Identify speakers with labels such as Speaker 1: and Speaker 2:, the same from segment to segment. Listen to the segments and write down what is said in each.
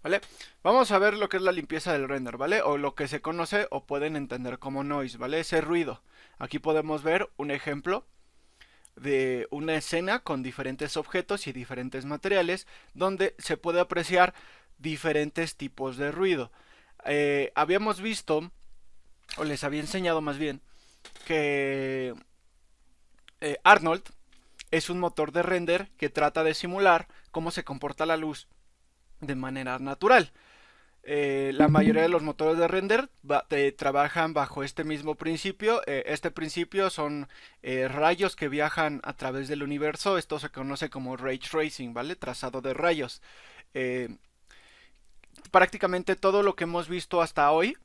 Speaker 1: ¿vale? Vamos a ver lo que es la limpieza del render, ¿vale? O lo que se conoce o pueden entender como noise, ¿vale? Ese ruido. Aquí podemos ver un ejemplo de una escena con diferentes objetos y diferentes materiales donde se puede apreciar diferentes tipos de ruido. Habíamos visto, o les había enseñado más bien, que Arnold es un motor de render que trata de simular cómo se comporta la luz de manera natural. La mayoría de los motores de render trabajan bajo este mismo principio. Este principio son rayos que viajan a través del universo. Esto se conoce como ray tracing, ¿vale? Trazado de rayos. Eh, Prácticamente todo lo que hemos visto hasta hoy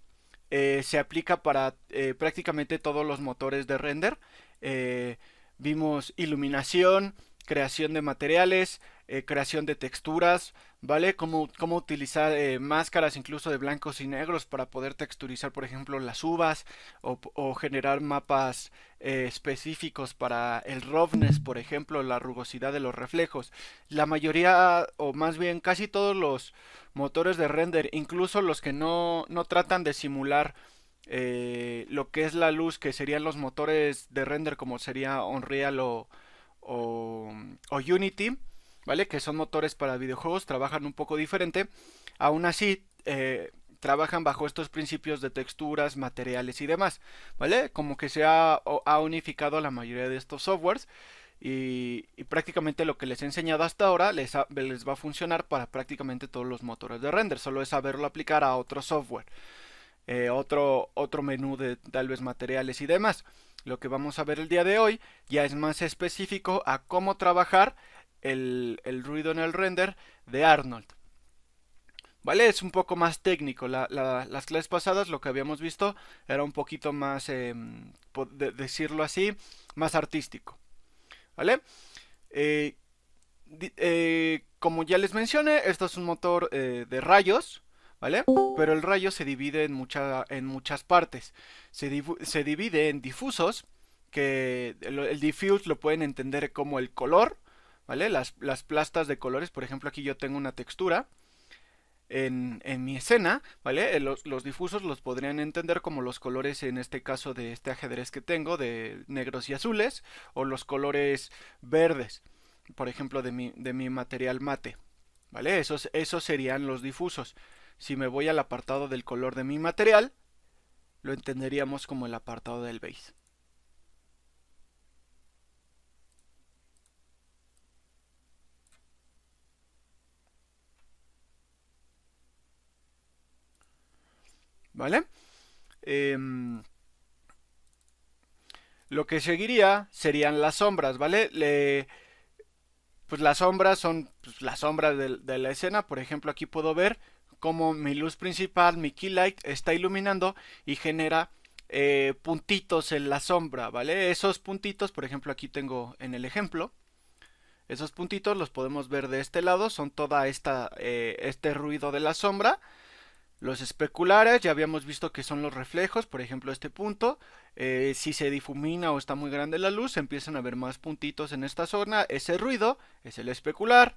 Speaker 1: se aplica para prácticamente todos los motores de render. Eh, Vimos iluminación, creación de materiales, creación de texturas, ¿vale? Cómo utilizar máscaras incluso de blancos y negros para poder texturizar, por ejemplo, las uvas o generar mapas específicos para el roughness, por ejemplo, la rugosidad de los reflejos. La mayoría, o más bien casi todos los motores de render, incluso los que no tratan de simular lo que es la luz, que serían los motores de render como sería Unreal o Unity, ¿vale? Que son motores para videojuegos, trabajan un poco diferente. Aún así, trabajan bajo estos principios de texturas, materiales y demás, ¿vale? Como que ha unificado la mayoría de estos softwares y prácticamente lo que les he enseñado hasta ahora les va a funcionar para prácticamente todos los motores de render, solo es saberlo aplicar a otro software, otro menú de tal vez materiales y demás. Lo que vamos a ver el día de hoy ya es más específico a cómo trabajar el ruido en el render de Arnold. ¿Vale? Es un poco más técnico. Las clases pasadas lo que habíamos visto era un poquito más, decirlo así, más artístico. ¿Vale? Eh, Como ya les mencioné, esto es un motor de rayos, ¿vale? Pero el rayo se divide en muchas partes. Se divide en difusos, que el diffuse lo pueden entender como el color, ¿vale? Las plastas de colores, por ejemplo, aquí yo tengo una textura en mi escena, ¿vale? Los difusos los podrían entender como los colores, en este caso de este ajedrez que tengo, de negros y azules, o los colores verdes, por ejemplo, de mi material mate, ¿vale? Esos serían los difusos. Si me voy al apartado del color de mi material, lo entenderíamos como el apartado del base. ¿Vale? Em, lo que seguiría serían las sombras, ¿vale? Pues las sombras son pues, las sombras de la escena. Por ejemplo, aquí puedo ver cómo mi luz principal, mi key light, está iluminando y genera puntitos en la sombra, ¿vale? Esos puntitos, por ejemplo, aquí tengo en el ejemplo, esos puntitos los podemos ver de este lado, son toda este ruido de la sombra. Los especulares ya habíamos visto que son los reflejos, por ejemplo este punto, si se difumina o está muy grande la luz, empiezan a ver más puntitos en esta zona, ese ruido es el especular.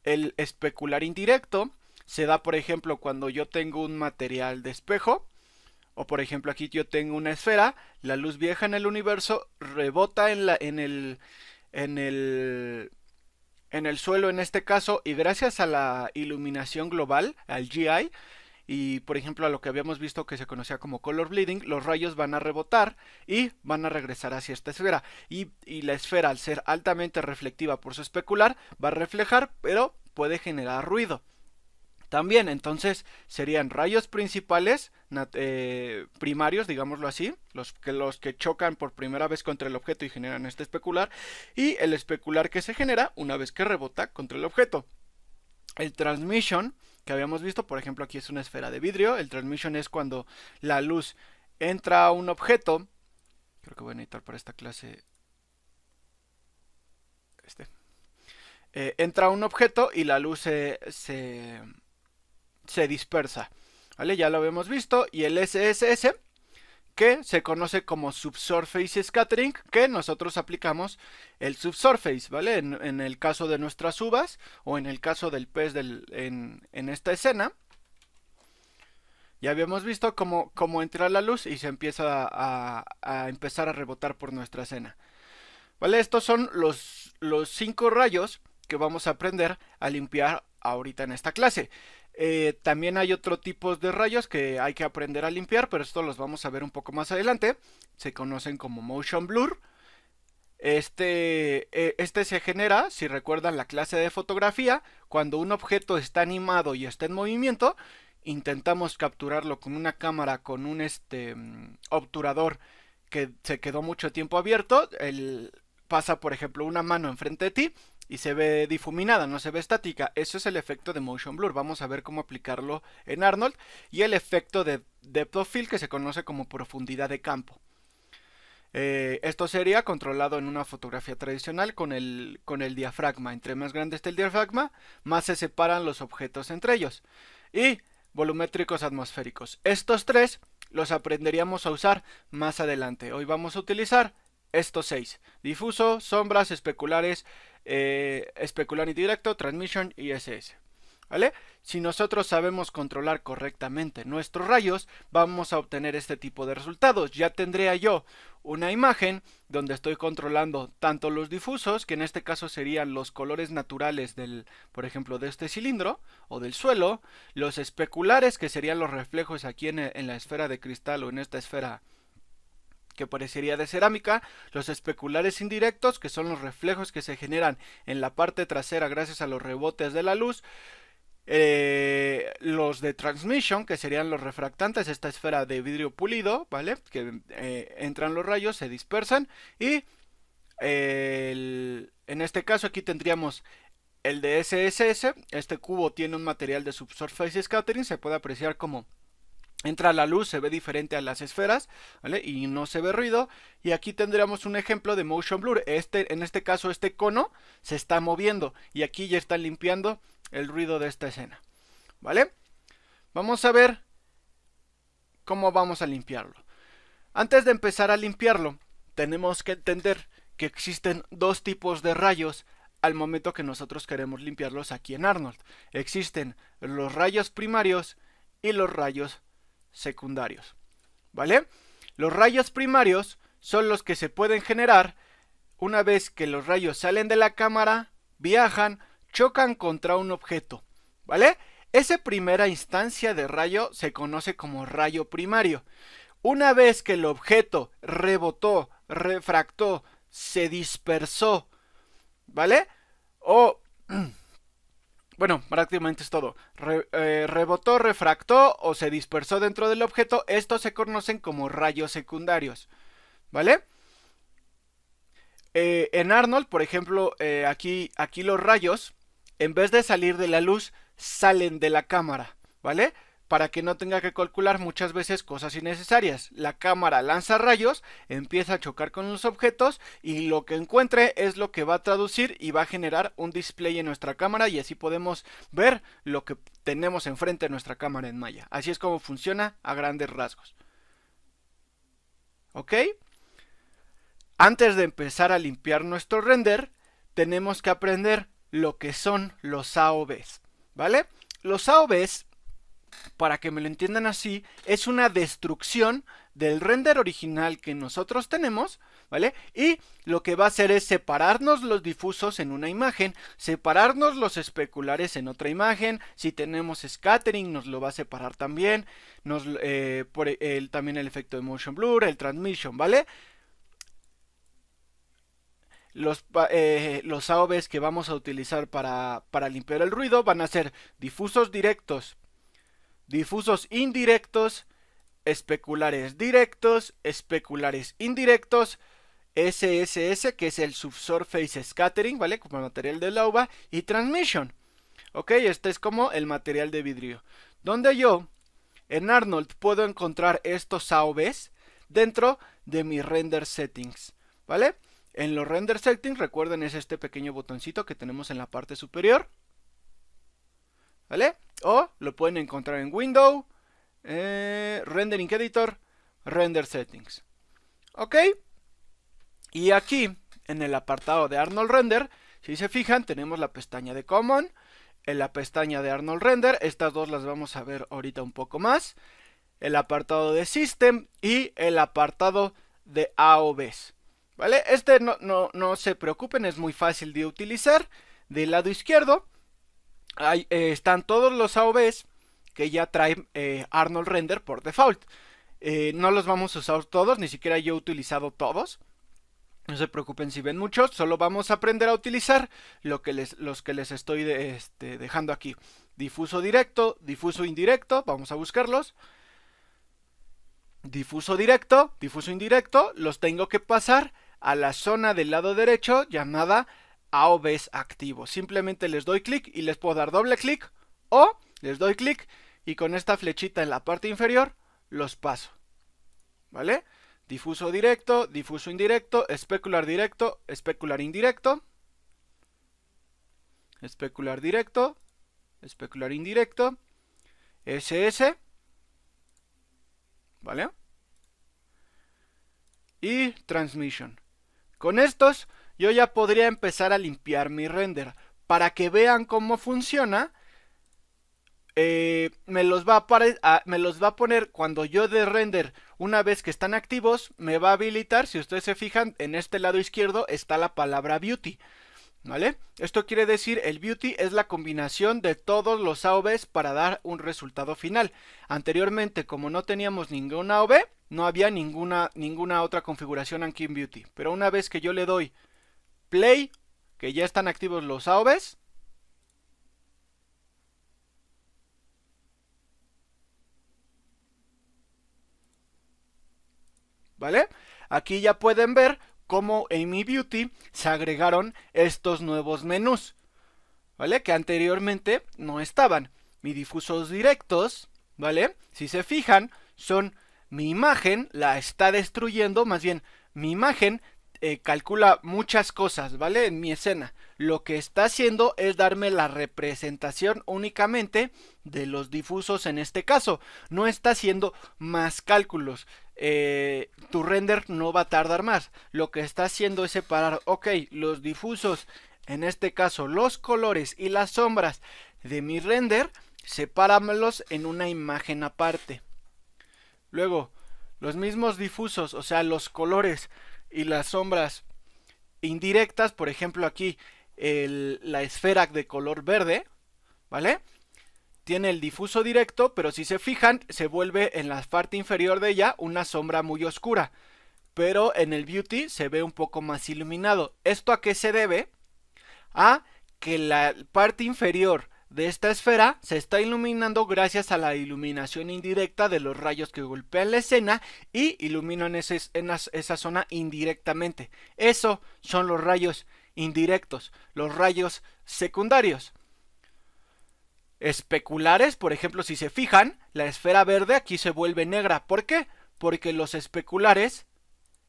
Speaker 1: El especular indirecto se da, por ejemplo, cuando yo tengo un material de espejo, o por ejemplo aquí yo tengo una esfera, la luz viaja en el universo, rebota en el, en el suelo en este caso, y gracias a la iluminación global, al GI, y por ejemplo a lo que habíamos visto que se conocía como color bleeding, los rayos van a rebotar y van a regresar hacia esta esfera. Y la esfera, al ser altamente reflectiva por su especular, va a reflejar, pero puede generar ruido. También, entonces, serían rayos principales, primarios, digámoslo así, los que chocan por primera vez contra el objeto y generan este especular, y el especular que se genera una vez que rebota contra el objeto. El transmission, que habíamos visto, por ejemplo, aquí es una esfera de vidrio. El transmission es cuando la luz entra a un objeto. Creo que voy a necesitar para esta clase este. Entra a un objeto y la luz se dispersa. ¿Vale? Ya lo habíamos visto. Y el SSS, que se conoce como Subsurface Scattering, que nosotros aplicamos el Subsurface, ¿vale? En el caso de nuestras uvas o en el caso del pez en esta escena. Ya habíamos visto cómo entra la luz y se empieza a empezar a rebotar por nuestra escena. ¿Vale? Estos son los 5 rayos que vamos a aprender a limpiar ahorita en esta clase. También hay otro tipo de rayos que hay que aprender a limpiar, pero estos los vamos a ver un poco más adelante. Se conocen como motion blur. Este se genera, si recuerdan la clase de fotografía, cuando un objeto está animado y está en movimiento, intentamos capturarlo con una cámara, con un obturador que se quedó mucho tiempo abierto. Pasa, por ejemplo, una mano enfrente de ti y se ve difuminada, no se ve estática. Eso es el efecto de motion blur. Vamos a ver cómo aplicarlo en Arnold. Y el efecto de depth of field, que se conoce como profundidad de campo. Esto sería controlado en una fotografía tradicional con el diafragma. Entre más grande esté el diafragma, más se separan los objetos entre ellos. Y volumétricos atmosféricos. Estos 3 los aprenderíamos a usar más adelante. Hoy vamos a utilizar estos 6: difuso, sombras, especulares, especular indirecto, transmission y SS. ¿Vale? Si nosotros sabemos controlar correctamente nuestros rayos, vamos a obtener este tipo de resultados. Ya tendría yo una imagen donde estoy controlando tanto los difusos, que en este caso serían los colores naturales por ejemplo, de este cilindro o del suelo, los especulares, que serían los reflejos aquí en la esfera de cristal o en esta esfera que parecería de cerámica, los especulares indirectos, que son los reflejos que se generan en la parte trasera gracias a los rebotes de la luz, los de transmission, que serían los refractantes, esta esfera de vidrio pulido, ¿vale? Que entran los rayos, se dispersan, y en este caso aquí tendríamos el de SSS. Este cubo tiene un material de subsurface scattering, se puede apreciar como entra la luz, se ve diferente a las esferas, ¿vale? Y no se ve ruido. Y aquí tendríamos un ejemplo de motion blur. En este caso, este cono se está moviendo y aquí ya está limpiando el ruido de esta escena, ¿vale? Vamos a ver cómo vamos a limpiarlo. Antes de empezar a limpiarlo, tenemos que entender que existen 2 tipos de rayos al momento que nosotros queremos limpiarlos aquí en Arnold. Existen los rayos primarios y los rayos secundarios, ¿vale? Los rayos primarios son los que se pueden generar una vez que los rayos salen de la cámara, viajan, chocan contra un objeto, ¿vale? Esa primera instancia de rayo se conoce como rayo primario. Una vez que el objeto rebotó, refractó, se dispersó, ¿vale? Bueno, prácticamente es todo. Rebotó, refractó o se dispersó dentro del objeto. Estos se conocen como rayos secundarios, ¿vale? En Arnold, por ejemplo, aquí los rayos, en vez de salir de la luz, salen de la cámara, ¿vale? Para que no tenga que calcular muchas veces cosas innecesarias. La cámara lanza rayos, empieza a chocar con los objetos y lo que encuentre es lo que va a traducir y va a generar un display en nuestra cámara, y así podemos ver lo que tenemos enfrente de nuestra cámara en Maya. Así es como funciona a grandes rasgos. ¿Ok? Antes de empezar a limpiar nuestro render, tenemos que aprender lo que son los AOVs, ¿vale? Los AOVs, para que me lo entiendan así, es una destrucción del render original que nosotros tenemos, ¿vale? Y lo que va a hacer es separarnos los difusos en una imagen, separarnos los especulares en otra imagen. Si tenemos scattering, nos lo va a separar también. También el efecto de motion blur, el transmission, ¿vale? Los AOVs que vamos a utilizar para limpiar el ruido van a ser difusos directos, difusos indirectos, especulares directos, especulares indirectos, SSS, que es el Subsurface Scattering, ¿vale? Como el material de la uva, y Transmission. Ok, este es como el material de vidrio. Donde yo, en Arnold, puedo encontrar estos AOVs dentro de mis render settings, ¿vale? En los render settings, recuerden, es este pequeño botoncito que tenemos en la parte superior, ¿vale? O lo pueden encontrar en Window, Rendering Editor, Render Settings. Ok. Y aquí, en el apartado de Arnold Render, si se fijan, tenemos la pestaña de Common, en la pestaña de Arnold Render, estas dos las vamos a ver ahorita un poco más, el apartado de System y el apartado de AOVs. ¿Vale? Este no se preocupen, es muy fácil de utilizar. Del lado izquierdo están todos los AOVs que ya trae Arnold Render por default. No los vamos a usar todos, ni siquiera yo he utilizado todos. No se preocupen si ven muchos, solo vamos a aprender a utilizar los que les estoy dejando aquí. Difuso directo, difuso indirecto, vamos a buscarlos. Difuso directo, difuso indirecto, los tengo que pasar a la zona del lado derecho llamada AOVs activos. Simplemente les doy clic y les puedo dar doble clic o les doy clic y con esta flechita en la parte inferior los paso. ¿Vale? Difuso directo, difuso indirecto, especular directo, especular indirecto, especular directo, especular indirecto, SS, ¿vale? Y transmission. Con estos yo ya podría empezar a limpiar mi render. Para que vean cómo funciona, me los va a poner cuando yo de render. Una vez que están activos, me va a habilitar. Si ustedes se fijan, en este lado izquierdo está la palabra beauty, ¿vale? Esto quiere decir, el beauty es la combinación de todos los AOVs para dar un resultado final. Anteriormente, como no teníamos ningún AOV, no había ninguna otra configuración aquí en beauty. Pero una vez que yo le doy play, que ya están activos los AOVs, ¿vale? Aquí ya pueden ver cómo en mi beauty se agregaron estos nuevos menús, ¿vale? Que anteriormente no estaban. Mis difusos directos, ¿vale? Si se fijan, son mi imagen, la está destruyendo, más bien mi imagen calcula muchas cosas, ¿vale? En mi escena. Lo que está haciendo es darme la representación únicamente de los difusos en este caso. No está haciendo más cálculos. Tu render no va a tardar más. Lo que está haciendo es separar, ok, los difusos, en este caso los colores y las sombras de mi render, sepáramelos en una imagen aparte. Luego, los mismos difusos, o sea, los colores y las sombras indirectas, por ejemplo aquí la esfera de color verde, ¿vale? Tiene el difuso directo, pero si se fijan, se vuelve en la parte inferior de ella una sombra muy oscura. Pero en el beauty se ve un poco más iluminado. ¿Esto a qué se debe? A que la parte inferior de esta esfera se está iluminando gracias a la iluminación indirecta de los rayos que golpean la escena y iluminan esa zona indirectamente. Eso son los rayos indirectos, los rayos secundarios. Especulares, por ejemplo, si se fijan, la esfera verde aquí se vuelve negra. ¿Por qué? Porque los especulares,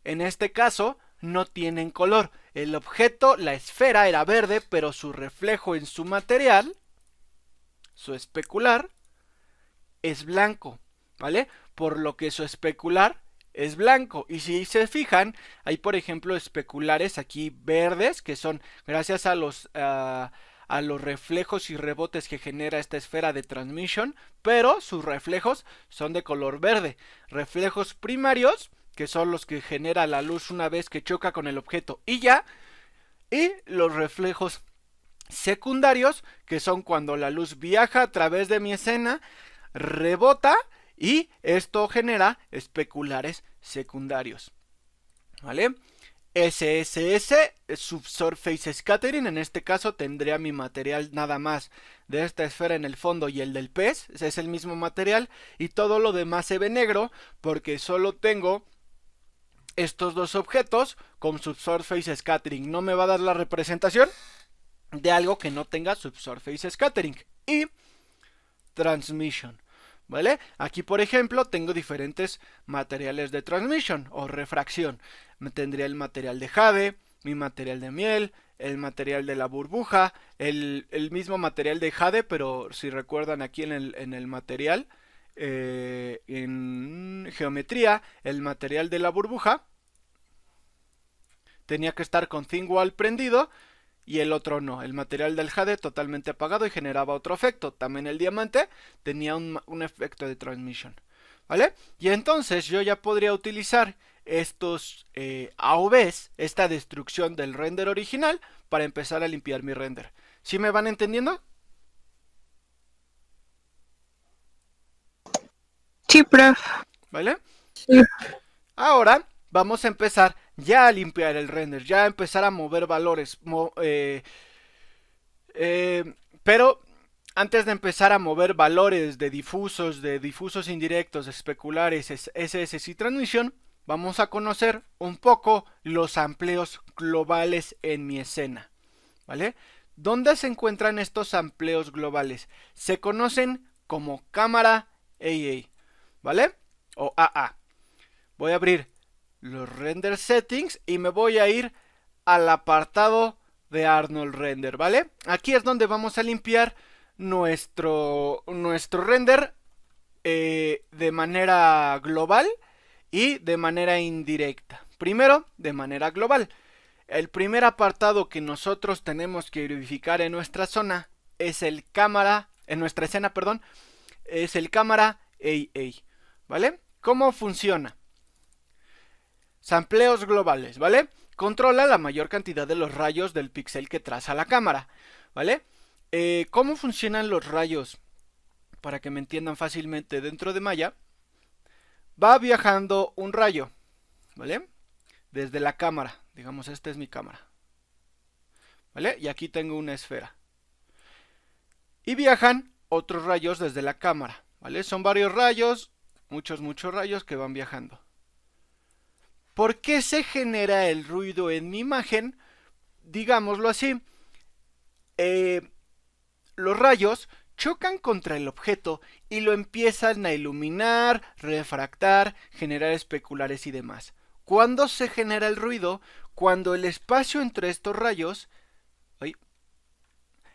Speaker 1: en este caso, no tienen color. El objeto, la esfera, era verde, pero su reflejo en su material, su especular, es blanco, ¿vale? Por lo que su especular es blanco. Y si se fijan, hay por ejemplo especulares aquí verdes, que son gracias a los reflejos y rebotes que genera esta esfera de transmission, pero sus reflejos son de color verde. Reflejos primarios, que son los que genera la luz una vez que choca con el objeto y ya. Y los reflejos secundarios, que son cuando la luz viaja a través de mi escena, rebota y esto genera especulares secundarios, ¿vale? SSS, Subsurface Scattering, en este caso tendría mi material nada más de esta esfera en el fondo y el del pez, es el mismo material, y todo lo demás se ve negro porque solo tengo estos dos objetos con Subsurface Scattering. No me va a dar la representación de algo que no tenga Subsurface Scattering. Y Transmission, ¿vale? Aquí por ejemplo tengo diferentes materiales de transmission o refracción. Me tendría el material de jade, mi material de miel, el material de la burbuja, el mismo material de jade, pero si recuerdan aquí en el material en geometría, el material de la burbuja tenía que estar con thin wall prendido y el otro no. El material del jade totalmente apagado y generaba otro efecto. También el diamante tenía un efecto de transmission, ¿vale? Y entonces yo ya podría utilizar estos AOVs, esta destrucción del render original, para empezar a limpiar mi render. ¿Sí me van entendiendo?
Speaker 2: Sí, prof.
Speaker 1: ¿Vale?
Speaker 2: Sí.
Speaker 1: Ahora vamos a empezar ya a limpiar el render, ya a empezar a mover valores. Pero antes de empezar a mover valores de difusos indirectos, de especulares, SS y transmisión, vamos a conocer un poco los amplios globales en mi escena, ¿vale? ¿Dónde se encuentran estos amplios globales? Se conocen como cámara AA, ¿vale? O AA. Voy a abrir los render settings y me voy a ir al apartado de Arnold Render, ¿vale? Aquí es donde vamos a limpiar nuestro render de manera global y de manera indirecta. Primero, de manera global. El primer apartado que nosotros tenemos que verificar en nuestra zona es el cámara, en nuestra escena, perdón, es el cámara AA, ¿vale? ¿Cómo funciona? Sampleos globales, ¿vale? Controla la mayor cantidad de los rayos del píxel que traza la cámara, ¿vale? ¿Cómo funcionan los rayos? Para que me entiendan fácilmente, dentro de Maya va viajando un rayo, ¿vale? Desde la cámara, digamos, esta es mi cámara, ¿vale? Y aquí tengo una esfera. Y viajan otros rayos desde la cámara, ¿vale? Son varios rayos, muchos rayos que van viajando. ¿Por qué se genera el ruido en mi imagen? Digámoslo así, los rayos chocan contra el objeto y lo empiezan a iluminar, refractar, generar especulares y demás. ¿Cuándo se genera el ruido? Cuando el espacio entre estos rayos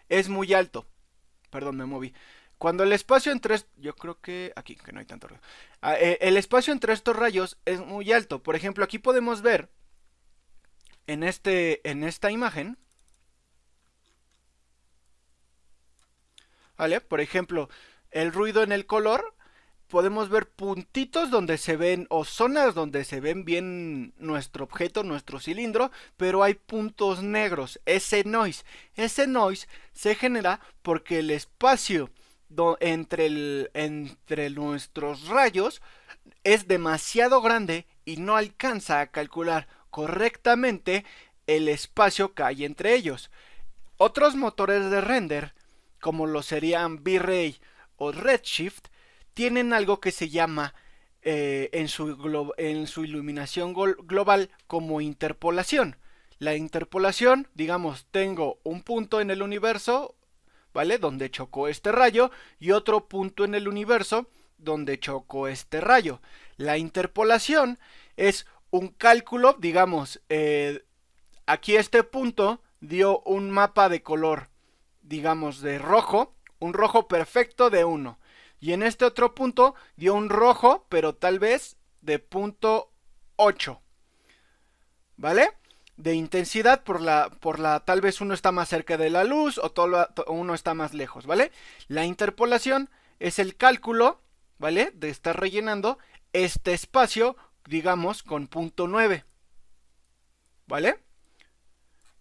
Speaker 1: es muy alto. Perdón, me moví. Cuando el espacio entre... Yo creo que... Aquí, que no hay tanto ruido. El espacio entre estos rayos es muy alto. Por ejemplo, aquí podemos ver en esta imagen, ¿vale? Por ejemplo, el ruido en el color, podemos ver puntitos donde se ven, o zonas donde se ven bien nuestro objeto, nuestro cilindro, pero hay puntos negros, ese noise se genera porque el espacio entre nuestros rayos es demasiado grande y no alcanza a calcular correctamente el espacio que hay entre ellos. Otros motores de render, como lo serían V-Ray o Redshift, tienen algo que se llama en su iluminación global como interpolación. La interpolación, digamos, tengo un punto en el universo, ¿vale? Donde chocó este rayo y otro punto en el universo donde chocó este rayo. La interpolación es un cálculo, digamos, aquí este punto dio un mapa de color, digamos, de rojo, un rojo perfecto de 1. Y en este otro punto dio un rojo, pero tal vez de punto 8. ¿Vale? De intensidad por la tal vez uno está más cerca de la luz o uno está más lejos, ¿vale? La interpolación es el cálculo, ¿vale? De estar rellenando este espacio, digamos, con punto 9, ¿vale?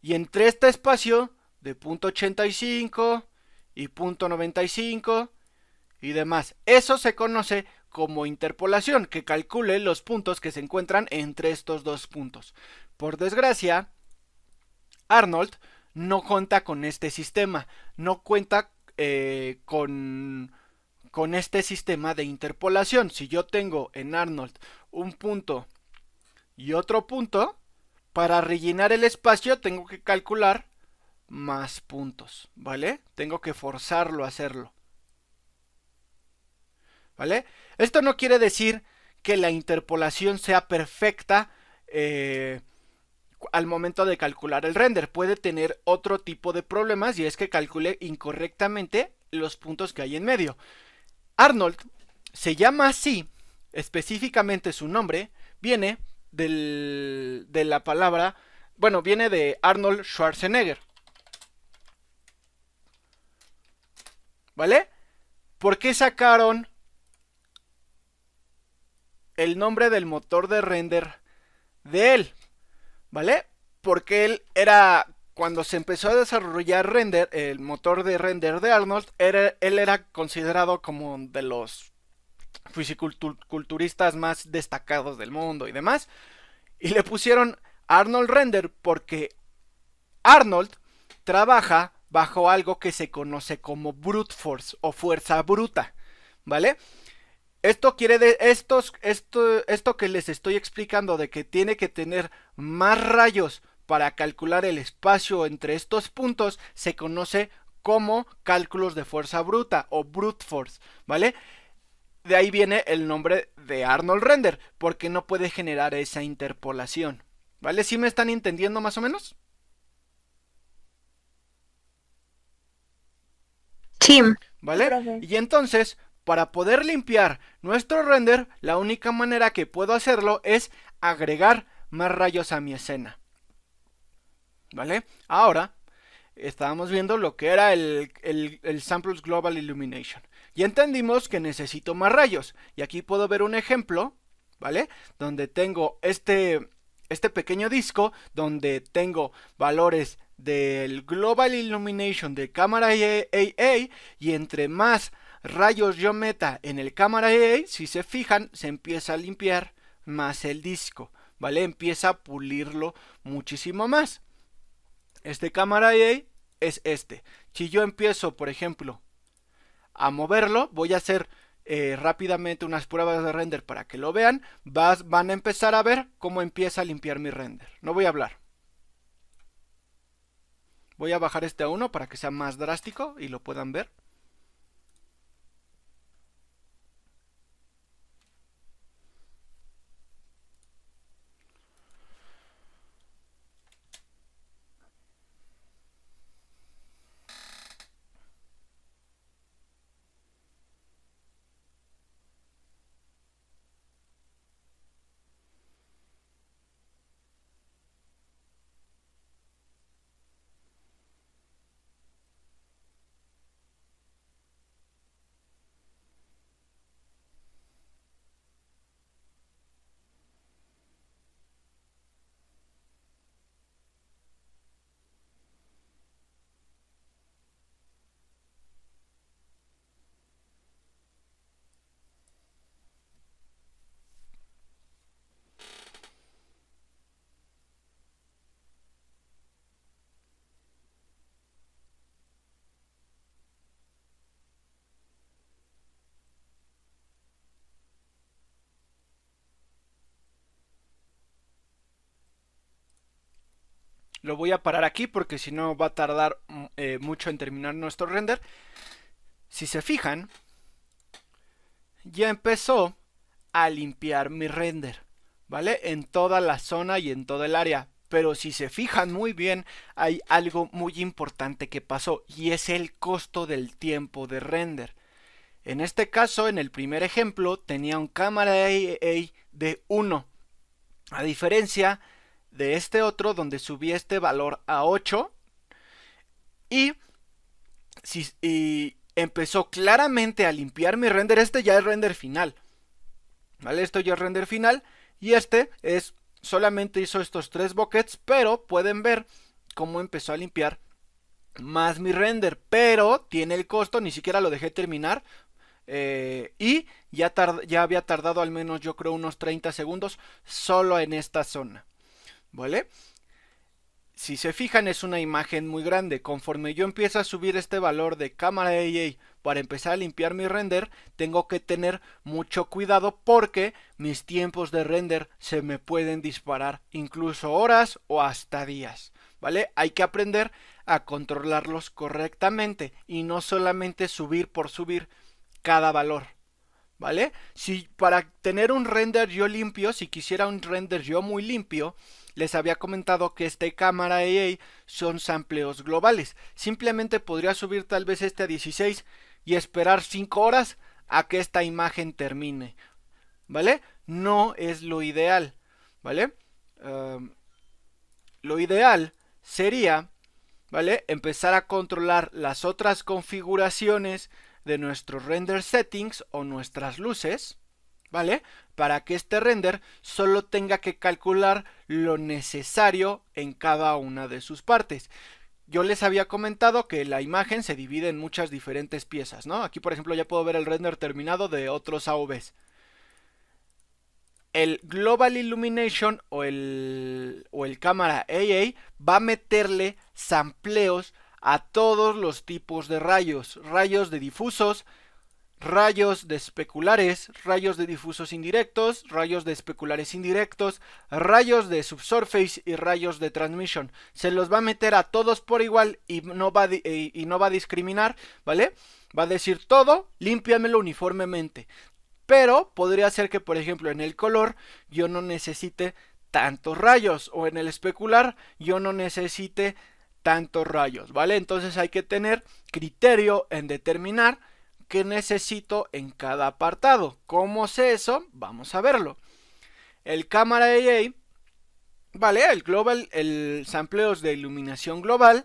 Speaker 1: Y entre este espacio de punto 85 y punto 95 y demás, eso se conoce como interpolación, que calcule los puntos que se encuentran entre estos dos puntos. Por desgracia, Arnold no cuenta con este sistema, no cuenta con este sistema de interpolación. Si yo tengo en Arnold un punto y otro punto, para rellenar el espacio tengo que calcular más puntos, ¿vale? Tengo que forzarlo a hacerlo, ¿vale? Esto no quiere decir que la interpolación sea perfecta al momento de calcular el render. Puede tener otro tipo de problemas y es que calcule incorrectamente los puntos que hay en medio. Arnold Se llama así, específicamente su nombre, viene de la palabra, bueno, viene de Arnold Schwarzenegger, ¿vale? ¿Por qué sacaron el nombre del motor de render de él? ¿Vale? Porque él era, cuando se empezó a desarrollar render, el motor de render de Arnold, él era considerado como de los fisiculturistas más destacados del mundo y demás. Y le pusieron Arnold Render porque Arnold trabaja bajo algo que se conoce como brute force o fuerza bruta, ¿vale? Esto quiere de esto que les estoy explicando de que tiene que tener más rayos para calcular el espacio entre estos puntos se conoce como cálculos de fuerza bruta o brute force, ¿vale? De ahí viene el nombre de Arnold Render, porque no puede generar esa interpolación, ¿vale? ¿Sí me están entendiendo más o menos?
Speaker 2: Sí,
Speaker 1: ¿Vale?
Speaker 2: profe.
Speaker 1: Y entonces, para poder limpiar nuestro render, la única manera que puedo hacerlo es agregar más rayos a mi escena. ¿Vale? Ahora, estábamos viendo lo que era el Samples Global Illumination. Y entendimos que necesito más rayos. Y aquí puedo ver un ejemplo, ¿vale? Donde tengo este pequeño disco, donde tengo valores del Global Illumination de cámara AA, y entre más rayos yo meta en el cámara AA, si se fijan, se empieza a limpiar más el disco, ¿vale? Empieza a pulirlo muchísimo más. Este cámara AA es este. Si yo empiezo, por ejemplo, a moverlo, voy a hacer rápidamente unas pruebas de render para que lo vean. Van a empezar a ver cómo empieza a limpiar mi render. No voy a hablar. Voy a bajar este a 1 para que sea más drástico y lo puedan ver. Lo voy a parar aquí porque si no va a tardar mucho en terminar nuestro render. Si se fijan, ya empezó a limpiar mi render, ¿vale? En toda la zona y en todo el área. Pero si se fijan muy bien, hay algo muy importante que pasó y es el costo del tiempo de render. En este caso, en el primer ejemplo, tenía un cámara AA de 1. A diferencia de este otro donde subí este valor a 8 y, y empezó claramente a limpiar mi render. Este ya es render final, ¿vale? Esto ya es render final y este es solamente hizo estos 3 buckets, pero pueden ver cómo empezó a limpiar más mi render, pero tiene el costo, ni siquiera lo dejé terminar. Y ya había tardado al menos yo creo unos 30 segundos solo en esta zona, ¿vale? Si se fijan es una imagen muy grande. Conforme yo empiezo a subir este valor de cámara AA para empezar a limpiar mi render, tengo que tener mucho cuidado porque mis tiempos de render se me pueden disparar incluso horas o hasta días, ¿vale? Hay que aprender a controlarlos correctamente y no solamente subir por subir cada valor, ¿vale? Si para tener un render yo limpio, si quisiera un render yo muy limpio, les había comentado que este cámara AA son sampleos globales. Simplemente podría subir tal vez este a 16 y esperar 5 horas a que esta imagen termine, ¿vale? No es lo ideal, ¿vale? Lo ideal sería, ¿vale?, empezar a controlar las otras configuraciones de nuestros render settings o nuestras luces, ¿vale?, para que este render solo tenga que calcular lo necesario en cada una de sus partes. Yo les había comentado que la imagen se divide en muchas diferentes piezas, ¿no? Aquí, por ejemplo, ya puedo ver el render terminado de otros AVs. El Global Illumination o el cámara AA va a meterle sampleos a todos los tipos de rayos. Rayos de difusos, rayos de especulares, rayos de difusos indirectos, rayos de especulares indirectos, rayos de subsurface y rayos de transmission. Se los va a meter a todos por igual y no va a discriminar, ¿vale? Va a decir todo, límpiamelo uniformemente. Pero podría ser que, por ejemplo, en el color yo no necesite tantos rayos, o en el especular yo no necesite tantos rayos, ¿vale? Entonces hay que tener criterio en determinar qué necesito en cada apartado. ¿Cómo sé eso? Vamos a verlo. El cámara AA, ¿vale? El sampleos de iluminación global,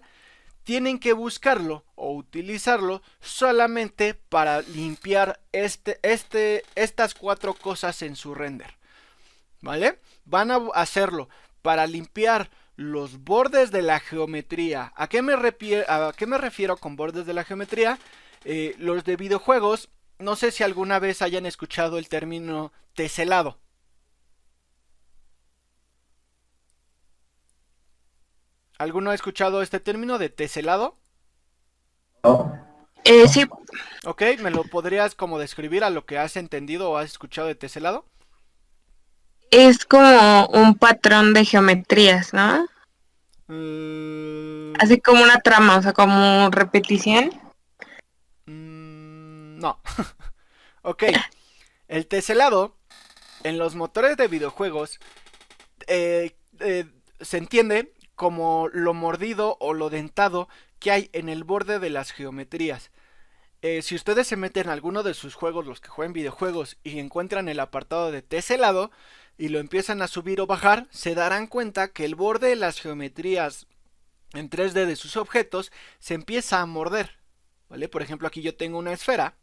Speaker 1: tienen que buscarlo o utilizarlo solamente para limpiar estas 4 cosas en su render, ¿vale? Van a hacerlo para limpiar los bordes de la geometría. ¿A qué me refiero con bordes de la geometría? Los de videojuegos, no sé si alguna vez hayan escuchado el término teselado. ¿Alguno ha escuchado este término de teselado?
Speaker 2: Sí,
Speaker 1: Ok, ¿me lo podrías como describir a lo que has entendido o has escuchado de teselado?
Speaker 2: es como un patrón de geometrías, ¿no? Así como una trama, o sea, como repetición.
Speaker 1: No. Ok, el teselado en los motores de videojuegos se entiende como lo mordido o lo dentado que hay en el borde de las geometrías. Si ustedes se meten en alguno de sus juegos, los que juegan videojuegos, y encuentran el apartado de teselado y lo empiezan a subir o bajar, se darán cuenta que el borde de las geometrías en 3D de sus objetos se empieza a morder, ¿vale? Por ejemplo, aquí yo tengo una esfera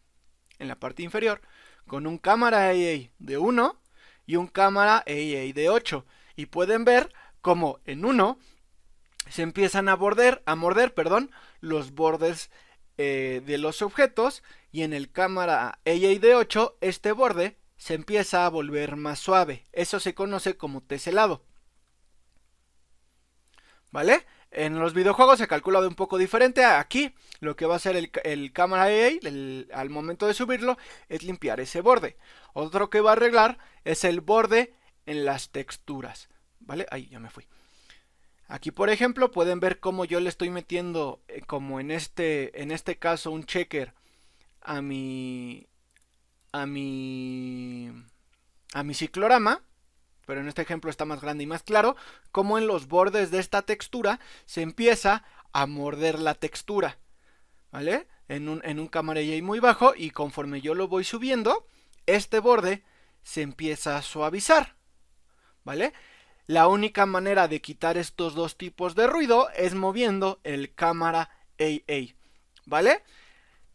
Speaker 1: en la parte inferior con un cámara AA de 1 y un cámara AA de 8, y pueden ver como en uno se empiezan a morder, los bordes de los objetos, y en el cámara AA de 8 este borde se empieza a volver más suave. Eso se conoce como teselado, ¿vale? En los videojuegos se calcula de un poco diferente. Aquí lo que va a hacer el cámara AA al momento de subirlo es limpiar ese borde. Otro que va a arreglar es el borde en las texturas, ¿vale? Ahí ya me fui. Aquí, por ejemplo, pueden ver cómo yo le estoy metiendo, como en este caso, un checker a mi a mi a mi ciclorama, pero en este ejemplo está más grande y más claro, como en los bordes de esta textura se empieza a morder la textura, ¿vale? En un cámara AA muy bajo, y conforme yo lo voy subiendo, este borde se empieza a suavizar, ¿vale? La única manera de quitar estos dos tipos de ruido es moviendo el cámara AA, ¿vale?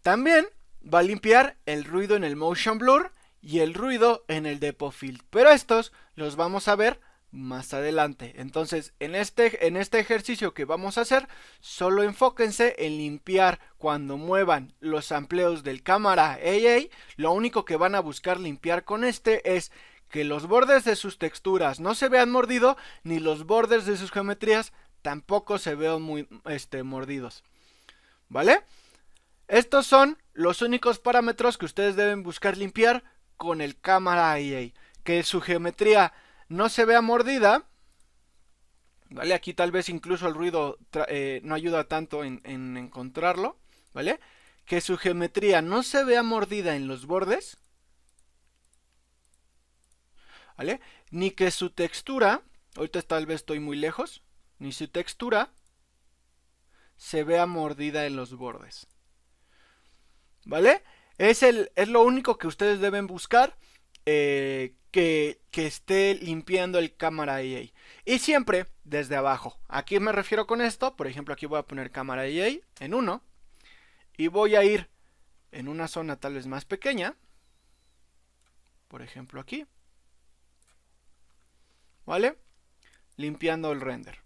Speaker 1: También va a limpiar el ruido en el motion blur y el ruido en el depth of field, pero estos los vamos a ver más adelante. Entonces, en este ejercicio que vamos a hacer, solo enfóquense en limpiar cuando muevan los amplios del cámara AA. Lo único que van a buscar limpiar con este es que los bordes de sus texturas no se vean mordidos, ni los bordes de sus geometrías tampoco se vean muy mordidos, ¿vale? Estos son los únicos parámetros que ustedes deben buscar limpiar con el cámara AA. Que su geometría no se vea mordida, ¿vale? Aquí tal vez incluso el ruido no ayuda tanto en encontrarlo, ¿vale? Que su geometría no se vea mordida en los bordes, ¿vale? Ni que su textura, ahorita tal vez estoy muy lejos, ni su textura se vea mordida en los bordes, ¿vale? Es lo único que ustedes deben buscar, que esté limpiando el cámara AA. Y siempre desde abajo. ¿A qué me refiero con esto? Por ejemplo, aquí voy a poner cámara AA en 1. Y voy a ir en una zona tal vez más pequeña. Por ejemplo aquí. ¿Vale? Limpiando el render.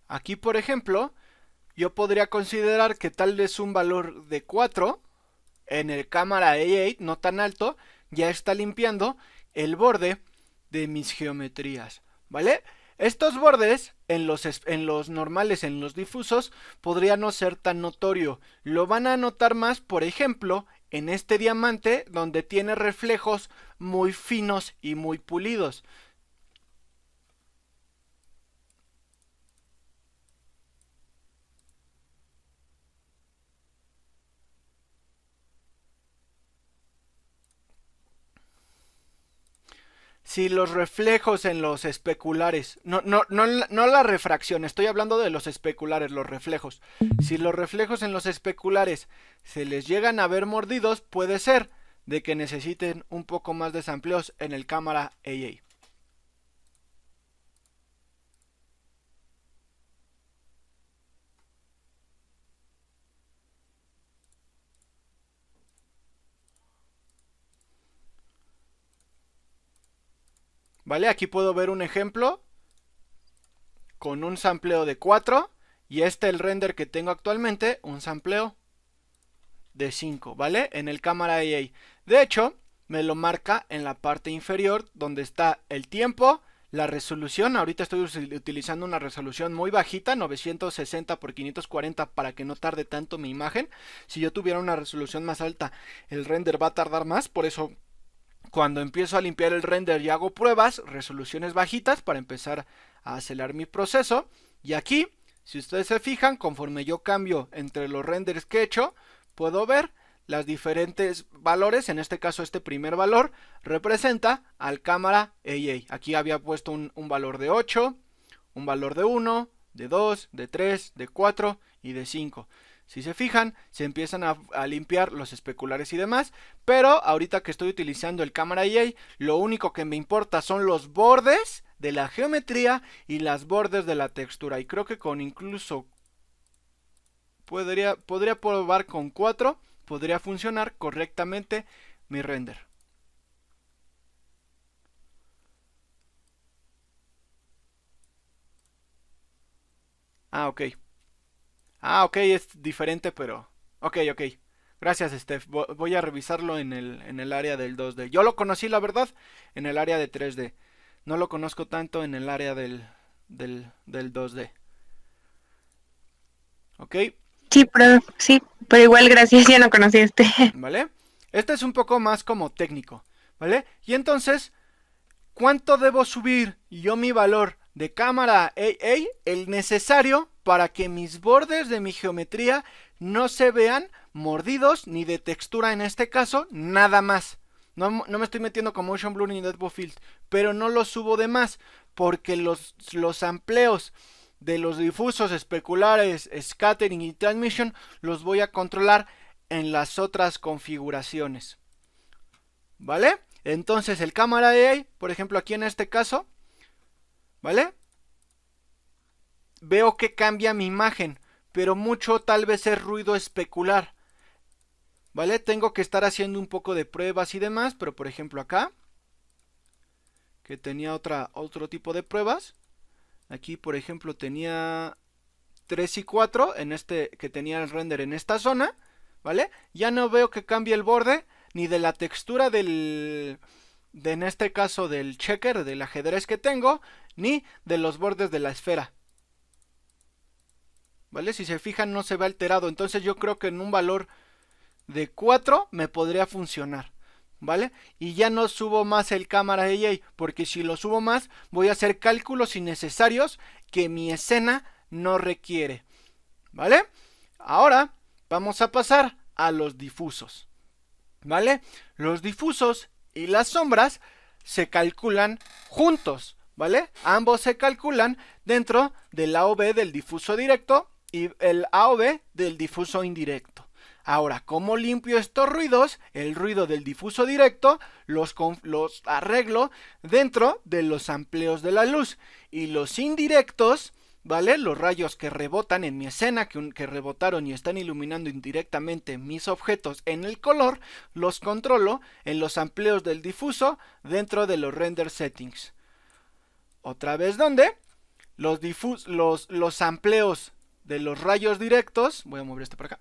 Speaker 1: Aquí, por ejemplo, yo podría considerar que tal vez un valor de 4 en el cámara A8, no tan alto, ya está limpiando el borde de mis geometrías, ¿vale? Estos bordes en los normales, en los difusos, podría no ser tan notorio. Lo van a notar más, por ejemplo, en este diamante, donde tiene reflejos muy finos y muy pulidos. Si los reflejos en los especulares, no la refracción, estoy hablando de los especulares, los reflejos. Si los reflejos en los especulares se les llegan a ver mordidos, puede ser de que necesiten un poco más de sampleos en el cámara AA. ¿Vale? Aquí puedo ver un ejemplo con un sampleo de 4 y el render que tengo actualmente, un sampleo de 5, ¿vale? En el cámara AA. De hecho, me lo marca en la parte inferior donde está el tiempo, la resolución. Ahorita estoy utilizando una resolución muy bajita, 960 por 540, para que no tarde tanto mi imagen. Si yo tuviera una resolución más alta, el render va a tardar más, por eso cuando empiezo a limpiar el render y hago pruebas, resoluciones bajitas para empezar a acelerar mi proceso. Y aquí, si ustedes se fijan, conforme yo cambio entre los renders que he hecho, puedo ver las diferentes valores. En este caso, este primer valor representa al cámara AA. Aquí había puesto un valor de 8, un valor de 1, de 2, de 3, de 4 y de 5. Si se fijan, se empiezan a limpiar los especulares y demás, pero ahorita que estoy utilizando el cámara AA, lo único que me importa son los bordes de la geometría y las bordes de la textura. Y creo que con incluso podría probar con 4, podría funcionar correctamente mi render. Ah, ok. Ah, ok, es diferente, pero... Ok, ok. Gracias, Steph. Voy a revisarlo en el área del 2D. Yo lo conocí, la verdad, en el área de 3D. No lo conozco tanto en el área del 2D. ¿Ok?
Speaker 2: Sí, pero igual gracias, ya no conocí este.
Speaker 1: ¿Vale? Este es un poco más como técnico, ¿vale? Y entonces, ¿cuánto debo subir yo mi valor de cámara AA? El necesario para que mis bordes de mi geometría no se vean mordidos, ni de textura en este caso, nada más. No me estoy metiendo con Motion Blur ni Depth of Field, pero no lo subo de más, porque los amplios de los difusos, especulares, scattering y transmission los voy a controlar en las otras configuraciones. ¿Vale? Entonces el cámara AA, por ejemplo aquí en este caso, ¿vale? Veo que cambia mi imagen, pero mucho tal vez es ruido especular, ¿vale? Tengo que estar haciendo un poco de pruebas y demás, pero por ejemplo acá, que tenía otro tipo de pruebas, aquí por ejemplo tenía 3 y 4, en este que tenía el render en esta zona, ¿vale? Ya no veo que cambie el borde, ni de la textura en este caso del checker, del ajedrez que tengo, ni de los bordes de la esfera. ¿vale? Si se fijan no se ve alterado, entonces yo creo que en un valor de 4 me podría funcionar, ¿vale? Y ya no subo más el cámara AI, porque si lo subo más voy a hacer cálculos innecesarios que mi escena no requiere, ¿vale? Ahora vamos a pasar a los difusos, ¿vale? Los difusos y las sombras se calculan juntos, ¿vale? Ambos se calculan dentro del AOV del difuso directo y el AOV del difuso indirecto. Ahora, ¿cómo limpio estos ruidos? El ruido del difuso directo los arreglo dentro de los amplios de la luz, y los indirectos, ¿vale? Los rayos que rebotan en mi escena, que rebotaron y están iluminando indirectamente mis objetos en el color, los controlo en los amplios del difuso dentro de los render settings. Otra vez, ¿dónde? Los amplios de los rayos directos, voy a mover esto para acá,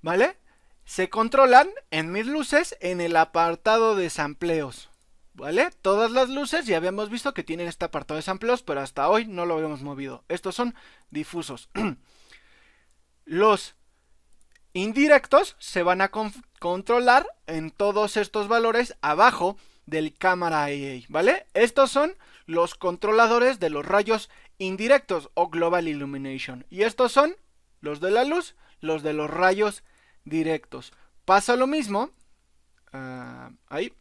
Speaker 1: ¿vale? Se controlan en mis luces en el apartado de sampleos, ¿vale? Todas las luces ya habíamos visto que tienen este apartado de sampleos, pero hasta hoy no lo habíamos movido. Estos son difusos. Los indirectos se van a controlar en todos estos valores abajo del cámara AA, ¿vale? Estos son los controladores de los rayos indirectos o Global Illumination. Y estos son los de la luz, los de los rayos directos. Pasa lo mismo, ahí,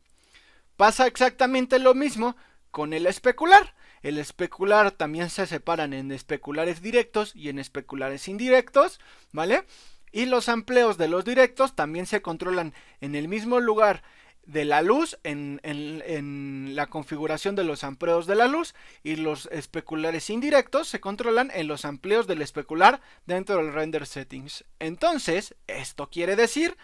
Speaker 1: pasa exactamente lo mismo con el especular. El especular también se separan en especulares directos y en especulares indirectos, ¿vale? Y los amplios de los directos también se controlan en el mismo lugar de la luz, en la configuración de los amplios de la luz, y los especulares indirectos se controlan en los amplios del especular dentro del render settings. Entonces, esto quiere decir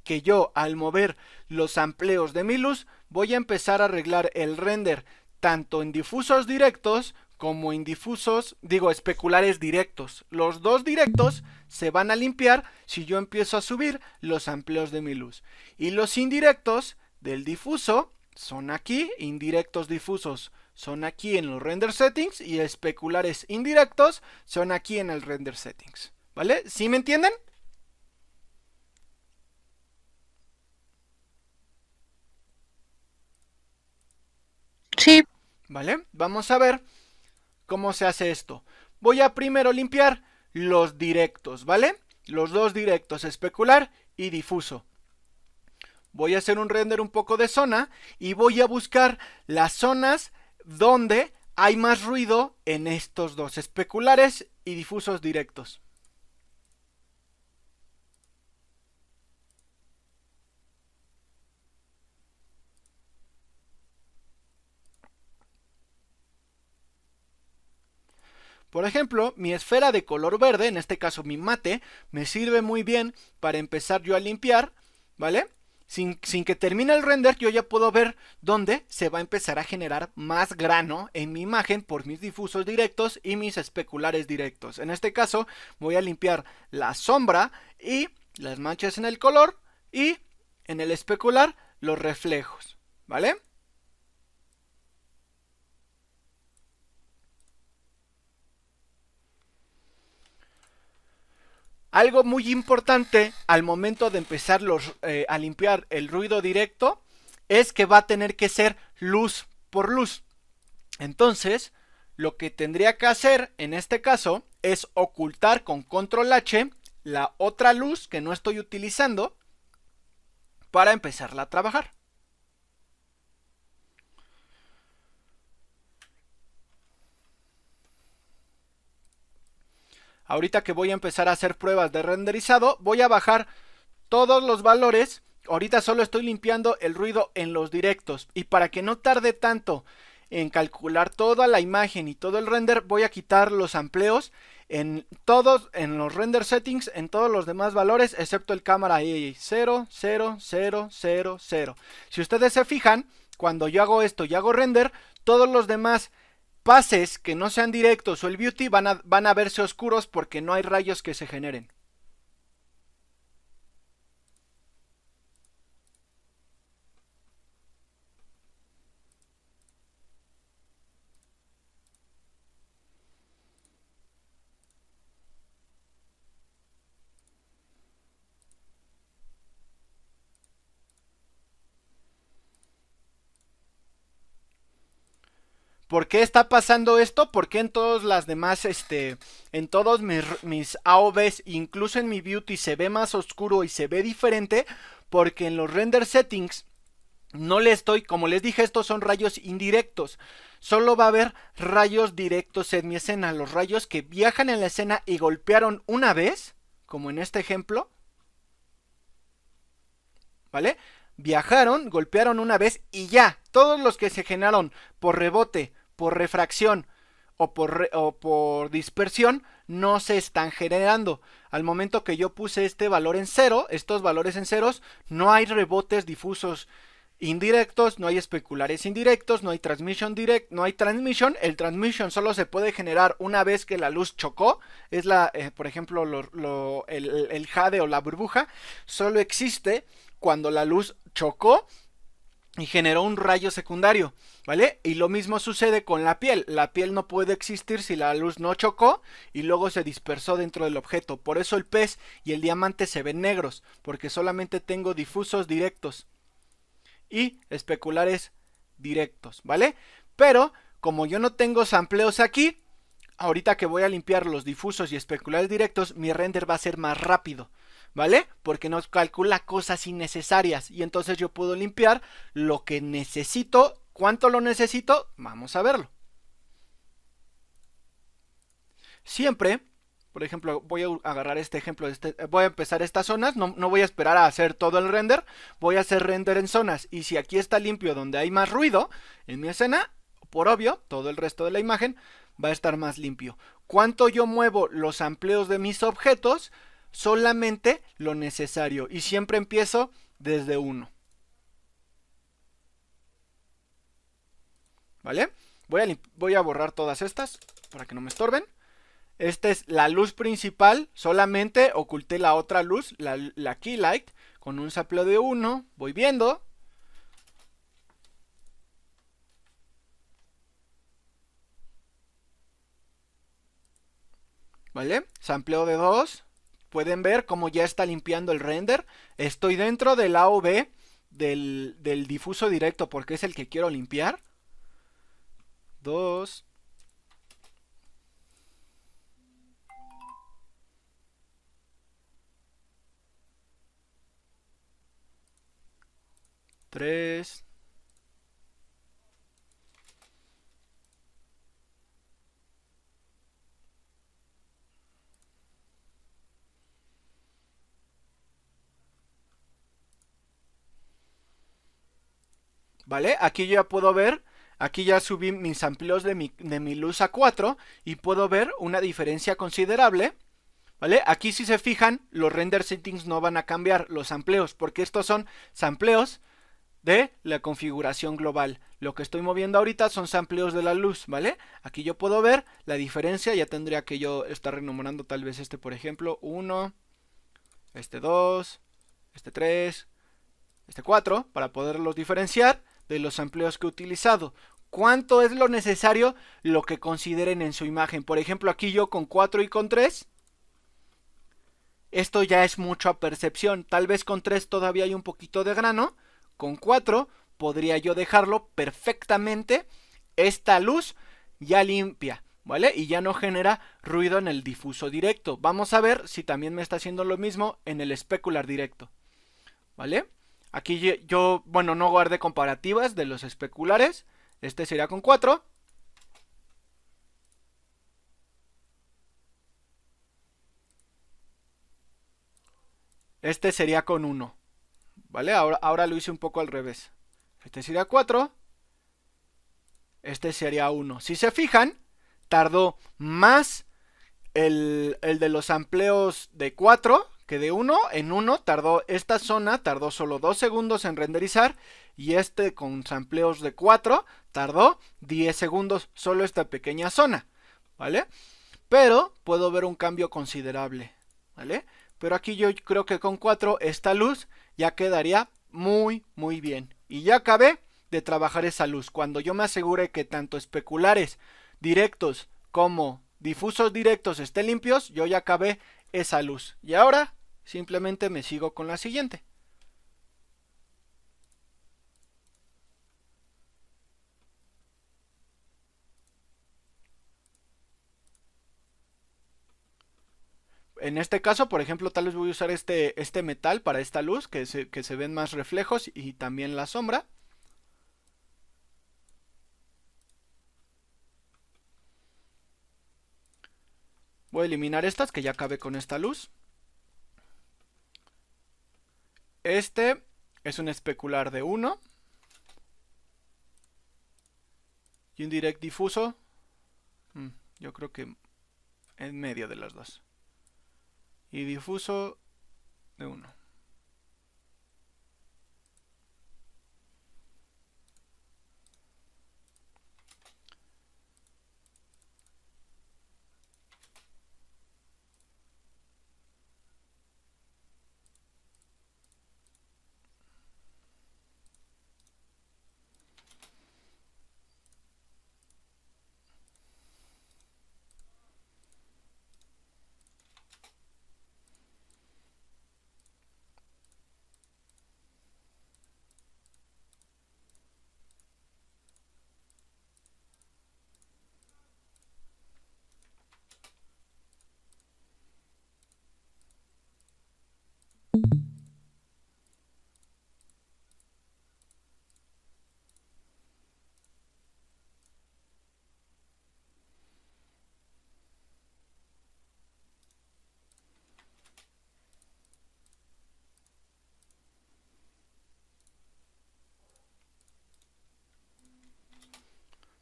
Speaker 1: que yo, al mover los amplios de mi luz, voy a empezar a arreglar el render tanto en difusos directos como en especulares directos. Los dos directos se van a limpiar si yo empiezo a subir los amplios de mi luz. Y los indirectos del difuso son aquí, indirectos difusos son aquí en los render settings, y especulares indirectos son aquí en el render settings, ¿vale? ¿Sí me entienden?
Speaker 2: Sí,
Speaker 1: ¿Vale? Vamos a ver cómo se hace esto. Voy a primero limpiar los directos, ¿vale? Los dos directos, especular y difuso. Voy a hacer un render un poco de zona y voy a buscar las zonas donde hay más ruido en estos dos, especulares y difusos directos. Por ejemplo, mi esfera de color verde, en este caso mi mate, me sirve muy bien para empezar yo a limpiar, ¿vale? Sin que termine el render, yo ya puedo ver dónde se va a empezar a generar más grano en mi imagen por mis difusos directos y mis especulares directos. En este caso, voy a limpiar la sombra y las manchas en el color, y en el especular los reflejos, ¿vale? Algo muy importante al momento de empezar a limpiar el ruido directo es que va a tener que ser luz por luz. Entonces, lo que tendría que hacer en este caso es ocultar con control H la otra luz que no estoy utilizando para empezarla a trabajar. Ahorita que voy a empezar a hacer pruebas de renderizado, voy a bajar todos los valores. Ahorita solo estoy limpiando el ruido en los directos, y para que no tarde tanto en calcular toda la imagen y todo el render, voy a quitar los amplios en todos, en los render settings, en todos los demás valores, excepto el cámara AI 0, 0, 0, 0, 0. Si ustedes se fijan, cuando yo hago esto y hago render, todos los demás pases que no sean directos o el beauty van a verse oscuros porque no hay rayos que se generen. ¿Por qué está pasando esto? Porque en todos las demás, en todos mis AOVs, incluso en mi Beauty, se ve más oscuro y se ve diferente? Porque en los render settings no le estoy, como les dije, estos son rayos indirectos. Solo va a haber rayos directos en mi escena. Los rayos que viajan en la escena y golpearon una vez, como en este ejemplo, ¿vale? Viajaron, golpearon una vez y ya. Todos los que se generaron por rebote, por refracción o por dispersión no se están generando. Al momento que yo puse este valor en cero, estos valores en ceros, no hay rebotes difusos indirectos, no hay especulares indirectos, no hay transmission direct, no hay transmission. El transmission solo se puede generar una vez que la luz chocó. Es por ejemplo, el jade o la burbuja solo existe cuando la luz chocó y generó un rayo secundario, ¿vale? Y lo mismo sucede con la piel. La piel no puede existir si la luz no chocó y luego se dispersó dentro del objeto. Por eso el pez y el diamante se ven negros, porque solamente tengo difusos directos y especulares directos, ¿vale? Pero como yo no tengo sampleos aquí, ahorita que voy a limpiar los difusos y especulares directos, mi render va a ser más rápido, ¿vale? Porque no calcula cosas innecesarias y entonces yo puedo limpiar lo que necesito. ¿Cuánto lo necesito? Vamos a verlo. Siempre, por ejemplo, voy a agarrar este ejemplo, voy a empezar estas zonas, no voy a esperar a hacer todo el render, voy a hacer render en zonas. Y si aquí está limpio donde hay más ruido en mi escena, por obvio, todo el resto de la imagen va a estar más limpio. ¿Cuánto yo muevo los amplios de mis objetos? Solamente lo necesario. Y siempre empiezo desde 1. ¿Vale? Voy a borrar todas estas para que no me estorben. Esta es la luz principal. Solamente oculté la otra luz, la key light, con un sampleo de 1. Voy viendo. ¿Vale? Sampleo de 2. Pueden ver cómo ya está limpiando el render. Estoy dentro del AOV del difuso directo porque es el que quiero limpiar. 2. 3. ¿Vale? Aquí yo ya puedo ver, aquí ya subí mis amplios de mi luz a 4 y puedo ver una diferencia considerable. ¿Vale? Aquí si se fijan, los render settings no van a cambiar, los sampleos, porque estos son sampleos de la configuración global. Lo que estoy moviendo ahorita son sampleos de la luz, ¿vale? Aquí yo puedo ver la diferencia, ya tendría que yo estar renumerando tal vez por ejemplo, 1, 2, 3, 4, para poderlos diferenciar de los sampleos que he utilizado. ¿Cuánto es lo necesario? Lo que consideren en su imagen. Por ejemplo, aquí yo con 4 y con 3. Esto ya es mucho a percepción. Tal vez con 3 todavía hay un poquito de grano. Con 4 podría yo dejarlo perfectamente. Esta luz ya limpia, ¿vale? Y ya no genera ruido en el difuso directo. Vamos a ver si también me está haciendo lo mismo en el especular directo, ¿vale? Aquí yo, bueno, no guardé comparativas de los especulares. Este sería con 4. Este sería con 1. ¿Vale? Ahora lo hice un poco al revés. Este sería 4. Este sería 1. Si se fijan, tardó más el de los amplios de 4 que de 1. En 1 tardó, esta zona tardó solo 2 segundos en renderizar. Y este con sampleos de 4 tardó 10 segundos solo esta pequeña zona, ¿vale? Pero puedo ver un cambio considerable, ¿vale? Pero aquí yo creo que con 4 esta luz ya quedaría muy bien. Y ya acabé de trabajar esa luz. Cuando yo me asegure que tanto especulares directos como difusos directos estén limpios, yo ya acabé esa luz. Y ahora simplemente me sigo con la siguiente. En este caso, por ejemplo, tal vez voy a usar este metal para esta luz, que se ven más reflejos y también la sombra. Voy a eliminar estas, que ya acabé con esta luz. Este es un especular de 1. Y un direct difuso. Yo creo que en medio de las dos. Y difuso de 1.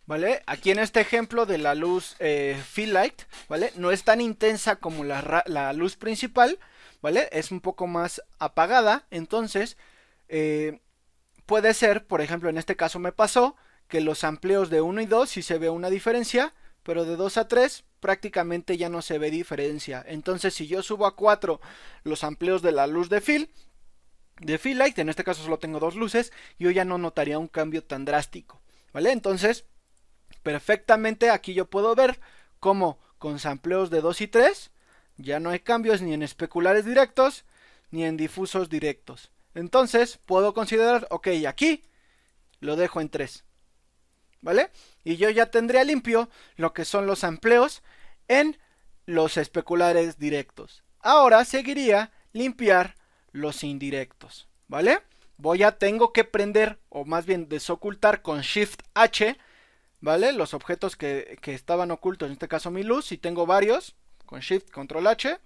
Speaker 1: ¿Vale? Aquí en este ejemplo de la luz fill light, ¿vale? No es tan intensa como la luz principal, ¿vale? Es un poco más apagada, entonces puede ser, por ejemplo, en este caso me pasó que los amplios de 1 y 2 sí se ve una diferencia, pero de 2 a 3 prácticamente ya no se ve diferencia. Entonces, si yo subo a 4 los amplios de la luz de fill light, en este caso solo tengo dos luces, yo ya no notaría un cambio tan drástico, ¿vale? Entonces, perfectamente aquí yo puedo ver cómo con sampleos de 2 y 3 ya no hay cambios ni en especulares directos ni en difusos directos. Entonces puedo considerar, ok, aquí lo dejo en 3, ¿vale? Y yo ya tendría limpio lo que son los amplios en los especulares directos. Ahora seguiría limpiar los indirectos, ¿vale? Tengo que prender, o más bien desocultar con Shift H, ¿vale? Los objetos que estaban ocultos, en este caso mi luz, si tengo varios, con Shift, Control H,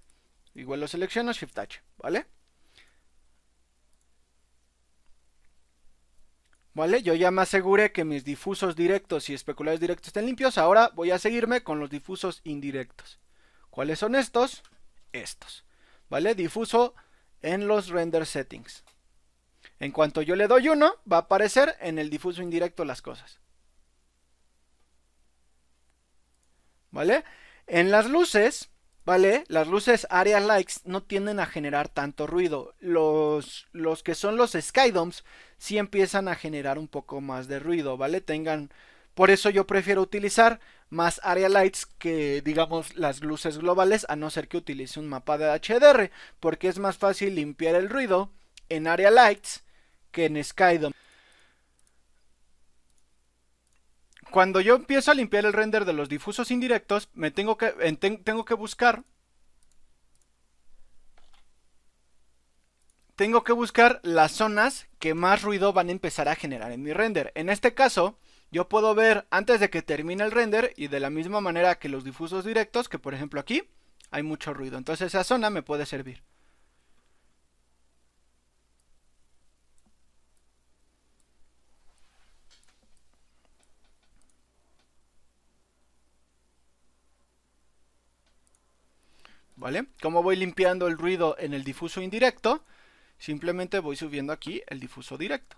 Speaker 1: igual lo selecciono, Shift H, ¿vale? ¿Vale? Yo ya me aseguré que mis difusos directos y especulares directos estén limpios, ahora voy a seguirme con los difusos indirectos. ¿Cuáles son estos? Estos, ¿vale? Difuso en los render settings. En cuanto yo le doy uno, va a aparecer en el difuso indirecto las cosas. ¿Vale? En las luces, ¿vale? Las luces area lights no tienden a generar tanto ruido. Los que son los skydomes sí empiezan a generar un poco más de ruido, ¿vale? Por eso yo prefiero utilizar más area lights que, digamos, las luces globales, a no ser que utilice un mapa de HDR, porque es más fácil limpiar el ruido en area lights que en skydome. Cuando yo empiezo a limpiar el render de los difusos indirectos, tengo que buscar las zonas que más ruido van a empezar a generar en mi render. En este caso, yo puedo ver antes de que termine el render, y de la misma manera que los difusos directos, que por ejemplo aquí hay mucho ruido. Entonces esa zona me puede servir. ¿Vale? ¿Cómo voy limpiando el ruido en el difuso indirecto? Simplemente voy subiendo aquí el difuso directo.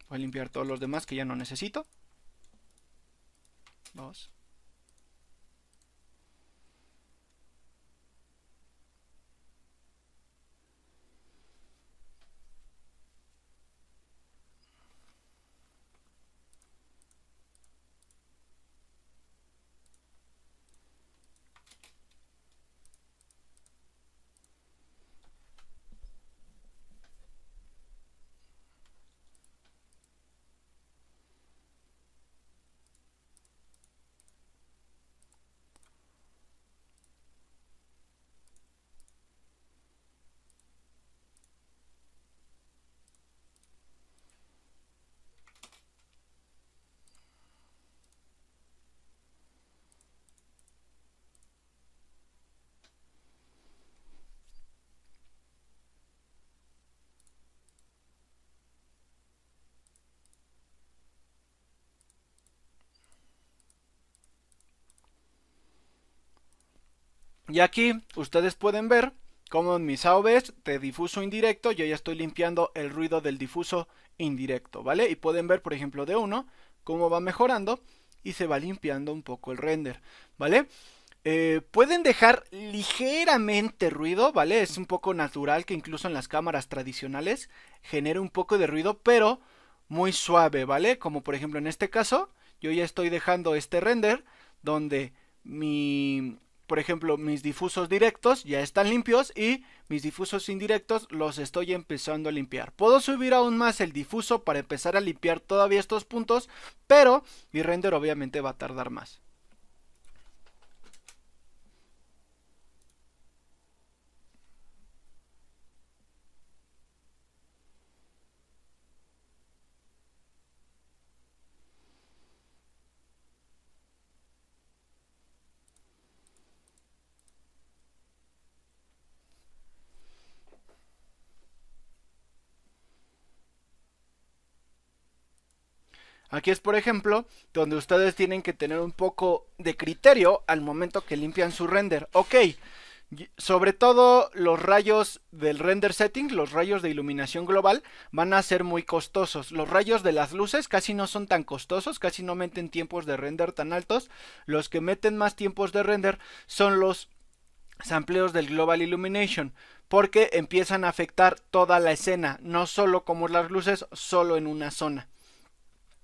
Speaker 1: Voy a limpiar todos los demás que ya no necesito. 2. Y aquí ustedes pueden ver cómo en mis AOVs de difuso indirecto yo ya estoy limpiando el ruido del difuso indirecto, ¿vale? Y pueden ver, por ejemplo, de uno, cómo va mejorando y se va limpiando un poco el render, ¿vale? Pueden dejar ligeramente ruido, ¿vale? Es un poco natural que incluso en las cámaras tradicionales genere un poco de ruido, pero muy suave, ¿vale? Como por ejemplo en este caso, yo ya estoy dejando este render donde por ejemplo, mis difusos directos ya están limpios y mis difusos indirectos los estoy empezando a limpiar. Puedo subir aún más el difuso para empezar a limpiar todavía estos puntos, pero mi render obviamente va a tardar más. Aquí es, por ejemplo, donde ustedes tienen que tener un poco de criterio al momento que limpian su render. Ok, sobre todo los rayos del render setting, los rayos de iluminación global, van a ser muy costosos. Los rayos de las luces casi no son tan costosos, casi no meten tiempos de render tan altos. Los que meten más tiempos de render son los sampleos del Global Illumination, porque empiezan a afectar toda la escena, no solo como las luces, solo en una zona.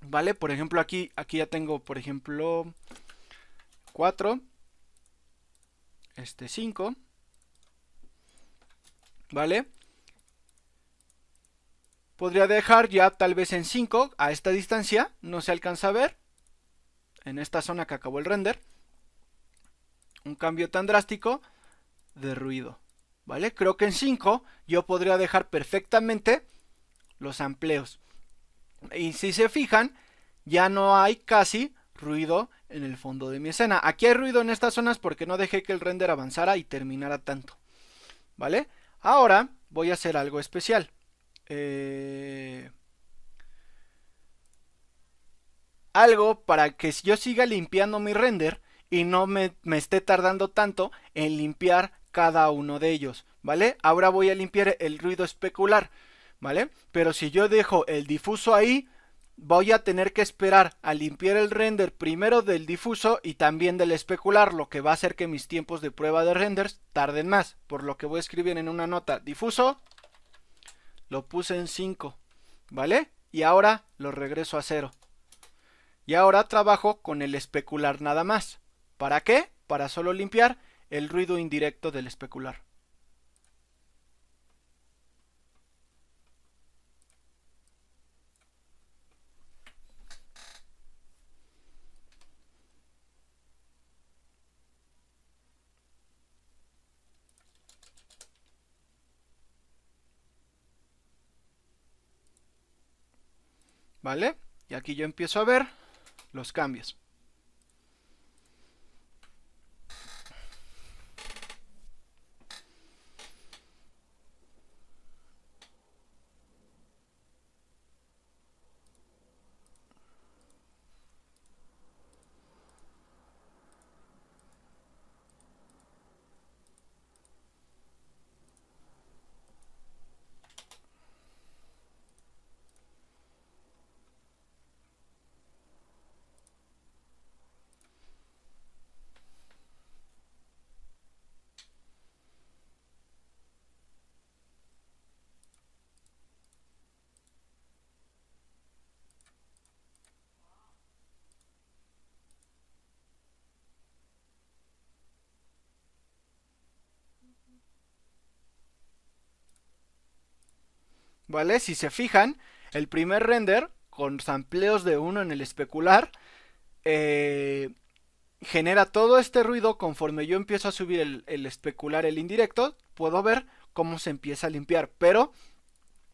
Speaker 1: ¿Vale? Por ejemplo, aquí ya tengo, por ejemplo, 4, 5, ¿vale? Podría dejar ya tal vez en 5 a esta distancia, no se alcanza a ver, en esta zona que acabó el render, un cambio tan drástico de ruido, ¿vale? Creo que en 5 yo podría dejar perfectamente los amplios. Y si se fijan, ya no hay casi ruido en el fondo de mi escena. Aquí hay ruido en estas zonas porque no dejé que el render avanzara y terminara tanto, ¿vale? Ahora voy a hacer algo especial. Algo para que yo siga limpiando mi render y no me esté tardando tanto en limpiar cada uno de ellos, ¿vale? Ahora voy a limpiar el ruido especular, ¿vale? Pero si yo dejo el difuso ahí, voy a tener que esperar a limpiar el render primero del difuso y también del especular, lo que va a hacer que mis tiempos de prueba de renders tarden más, por lo que voy a escribir en una nota difuso, lo puse en 5, ¿vale? Y ahora lo regreso a 0. Y ahora trabajo con el especular nada más. ¿Para qué? Para solo limpiar el ruido indirecto del especular. ¿Vale? Y aquí yo empiezo a ver los cambios. ¿Vale? Si se fijan, el primer render con sampleos de 1 en el especular genera todo este ruido. Conforme yo empiezo a subir el especular, el indirecto, puedo ver cómo se empieza a limpiar. Pero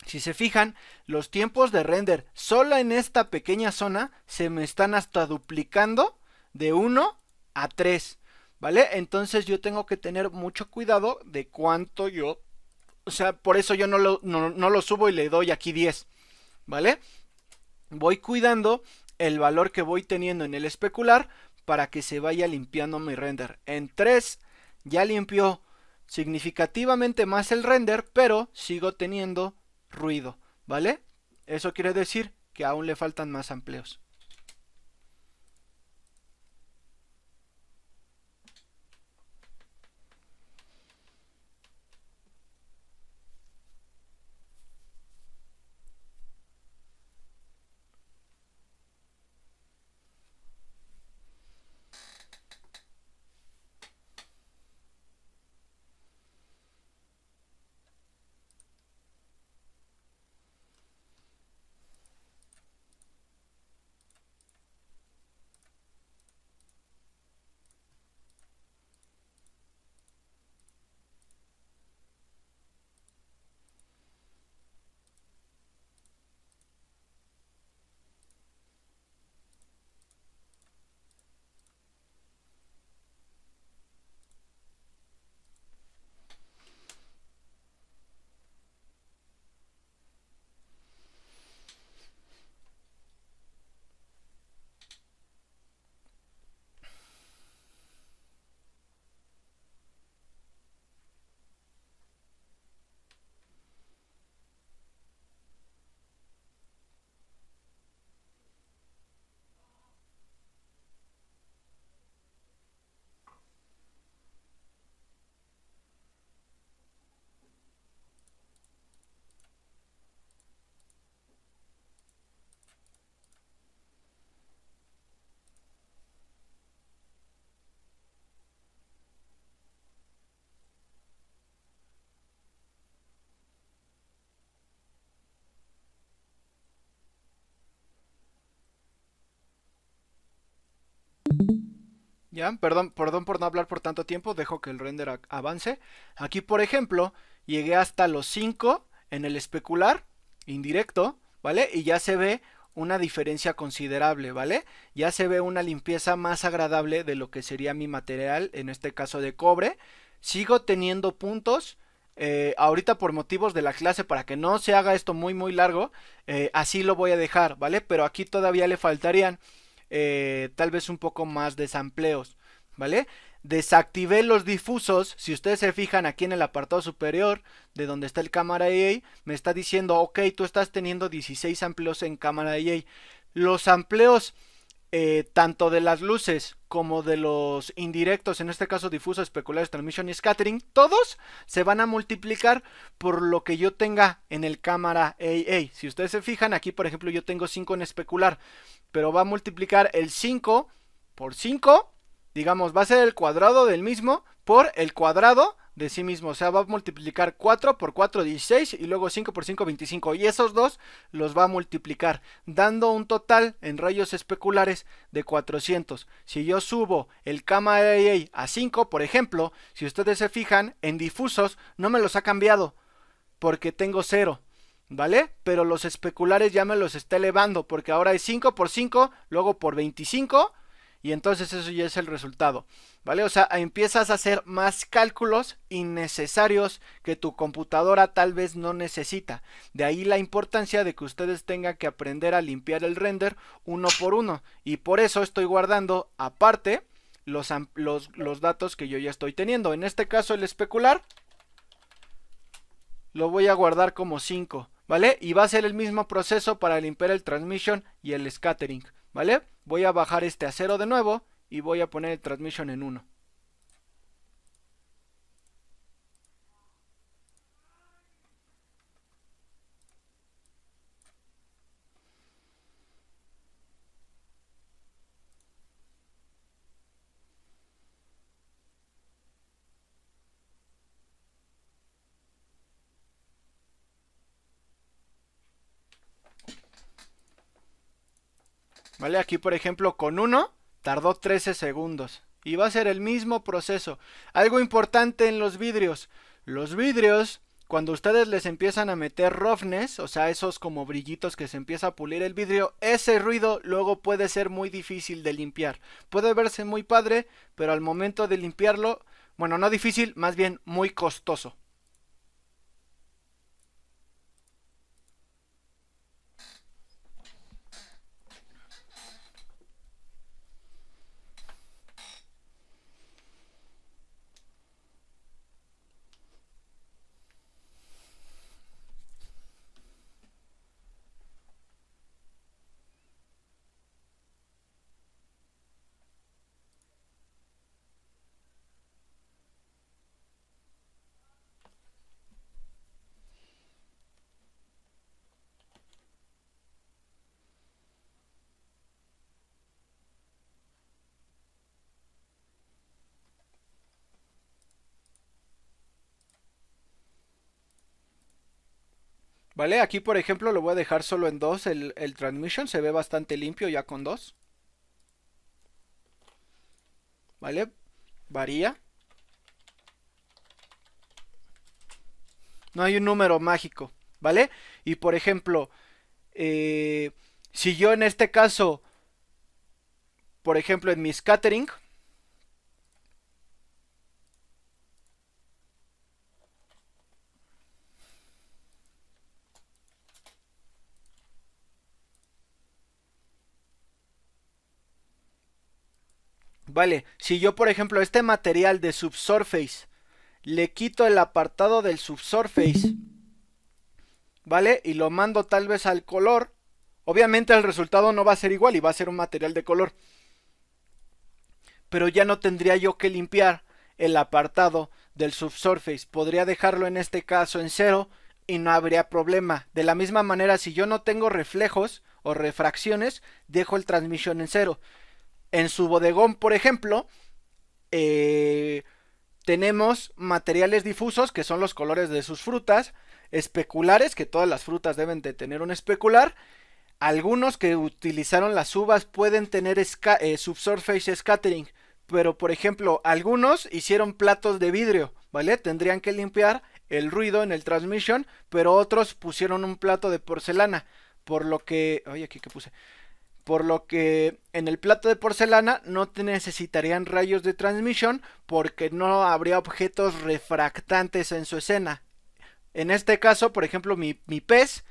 Speaker 1: si se fijan, los tiempos de render solo en esta pequeña zona se me están hasta duplicando de 1 a 3, ¿vale? Entonces yo tengo que tener mucho cuidado de cuánto yo... O sea, por eso yo no lo subo y le doy aquí 10, ¿vale? Voy cuidando el valor que voy teniendo en el especular para que se vaya limpiando mi render. En 3 ya limpió significativamente más el render, pero sigo teniendo ruido, ¿vale? Eso quiere decir que aún le faltan más amplios. Ya, perdón por no hablar por tanto tiempo, dejo que el render avance. Aquí, por ejemplo, llegué hasta los 5 en el especular, indirecto, ¿vale? Y ya se ve una diferencia considerable, ¿vale? Ya se ve una limpieza más agradable de lo que sería mi material, en este caso de cobre. Sigo teniendo puntos. Ahorita por motivos de la clase, para que no se haga esto muy largo, así lo voy a dejar, ¿vale? Pero aquí todavía le faltarían tal vez un poco más de sampleos, ¿vale? Desactivé los difusos. Si ustedes se fijan aquí en el apartado superior de donde está el cámara AA, me está diciendo, ok, tú estás teniendo 16 amplios en cámara AA. Los amplios tanto de las luces como de los indirectos, en este caso difuso, especulares, transmission y scattering, todos se van a multiplicar por lo que yo tenga en el cámara AA. Si ustedes se fijan, aquí por ejemplo yo tengo 5 en especular, pero va a multiplicar el 5 por 5, digamos, va a ser el cuadrado del mismo por el cuadrado de sí mismo. O sea, va a multiplicar 4 por 4, 16, y luego 5 por 5, 25. Y esos dos los va a multiplicar, dando un total en rayos especulares de 400. Si yo subo el gamma AA a 5, por ejemplo, si ustedes se fijan, en difusos no me los ha cambiado, porque tengo 0. ¿Vale? Pero los especulares ya me los está elevando, porque ahora es 5 por 5, luego por 25, y entonces eso ya es el resultado, ¿vale? O sea, empiezas a hacer más cálculos innecesarios que tu computadora tal vez no necesita. De ahí la importancia de que ustedes tengan que aprender a limpiar el render uno por uno, y por eso estoy guardando aparte los datos que yo ya estoy teniendo. En este caso el especular lo voy a guardar como 5, ¿vale? Y va a ser el mismo proceso para limpiar el transmission y el scattering, ¿vale? Voy a bajar este a 0 de nuevo y voy a poner el transmission en 1. ¿Vale? Aquí por ejemplo con 1 tardó 13 segundos. Y va a ser el mismo proceso. Algo importante en los vidrios. Los vidrios, cuando ustedes les empiezan a meter roughness, o sea, esos como brillitos que se empieza a pulir el vidrio, ese ruido luego puede ser muy difícil de limpiar. Puede verse muy padre, pero al momento de limpiarlo, bueno, no difícil, más bien muy costoso. ¿Vale? Aquí, por ejemplo, lo voy a dejar solo en 2 el transmission. Se ve bastante limpio ya con 2. ¿Vale? Varía. No hay un número mágico. ¿Vale? Y por ejemplo, si yo en este caso, por ejemplo, en mi scattering, vale, si yo por ejemplo este material de subsurface le quito el apartado del subsurface, ¿vale? Y lo mando tal vez al color, obviamente el resultado no va a ser igual y va a ser un material de color, pero ya no tendría yo que limpiar el apartado del subsurface. Podría dejarlo en este caso en 0 y no habría problema. De la misma manera, si yo no tengo reflejos o refracciones, dejo el transmission en 0. En su bodegón, por ejemplo, tenemos materiales difusos, que son los colores de sus frutas, especulares, que todas las frutas deben de tener un especular. Algunos que utilizaron las uvas pueden tener subsurface scattering, pero por ejemplo, algunos hicieron platos de vidrio, ¿vale? Tendrían que limpiar el ruido en el transmission, pero otros pusieron un plato de porcelana, por lo que, oye, aquí que puse, por lo que en el plato de porcelana no te necesitarían rayos de transmission porque no habría objetos refractantes en su escena. En este caso, por ejemplo, mi pez,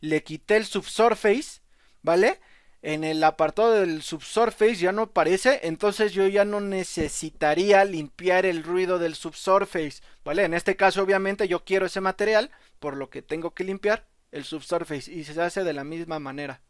Speaker 1: le quité el subsurface, ¿vale? En el apartado del subsurface ya no aparece, entonces yo ya no necesitaría limpiar el ruido del subsurface, ¿vale? En este caso, obviamente, yo quiero ese material, por lo que tengo que limpiar el subsurface y se hace de la misma manera.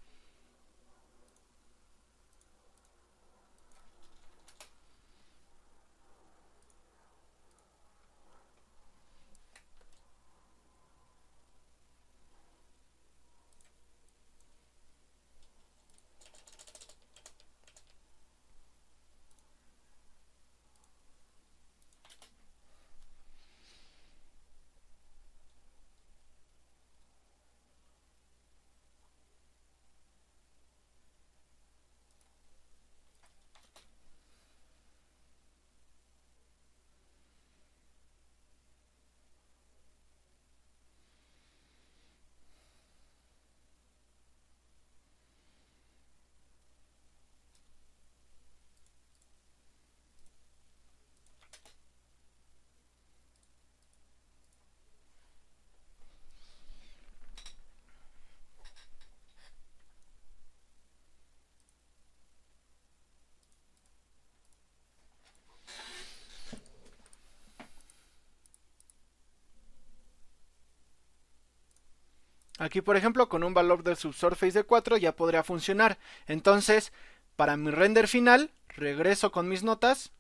Speaker 1: Aquí, por ejemplo, con un valor del subsurface de 4 ya podría funcionar. Entonces, para mi render final, regreso con mis notas,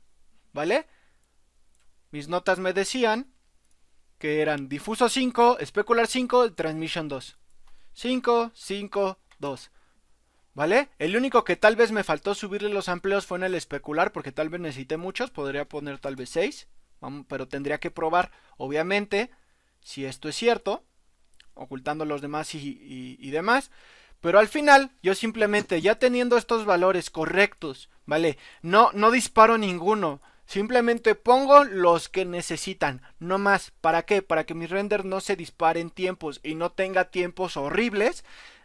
Speaker 1: ¿vale? Mis notas me decían que eran difuso 5, especular 5, transmission 2. 5, 5, 2. ¿Vale? El único que tal vez me faltó subirle los amplios fue en el especular, porque tal vez necesité muchos, podría poner tal vez 6, pero tendría que probar, obviamente, si esto es cierto, ocultando los demás y demás. Pero al final, yo simplemente, ya teniendo estos valores correctos, ¿vale? No disparo ninguno. Simplemente pongo los que necesitan, no más. ¿Para qué? Para que mi render no se dispare en tiempos y no tenga tiempos horribles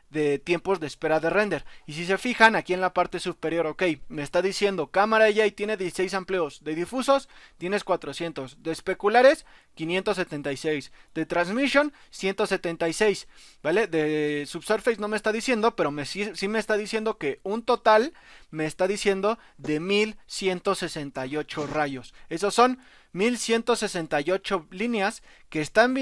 Speaker 1: de tiempos de espera de render. Y si se fijan aquí en la parte superior, ok, me está diciendo cámara y tiene 16 amplios, de difusos tienes 400, de especulares 576, de transmission 176, ¿vale? De subsurface no me está diciendo, pero sí me está diciendo que un total me está diciendo de 1168 rayos. Esos son 1168 líneas que están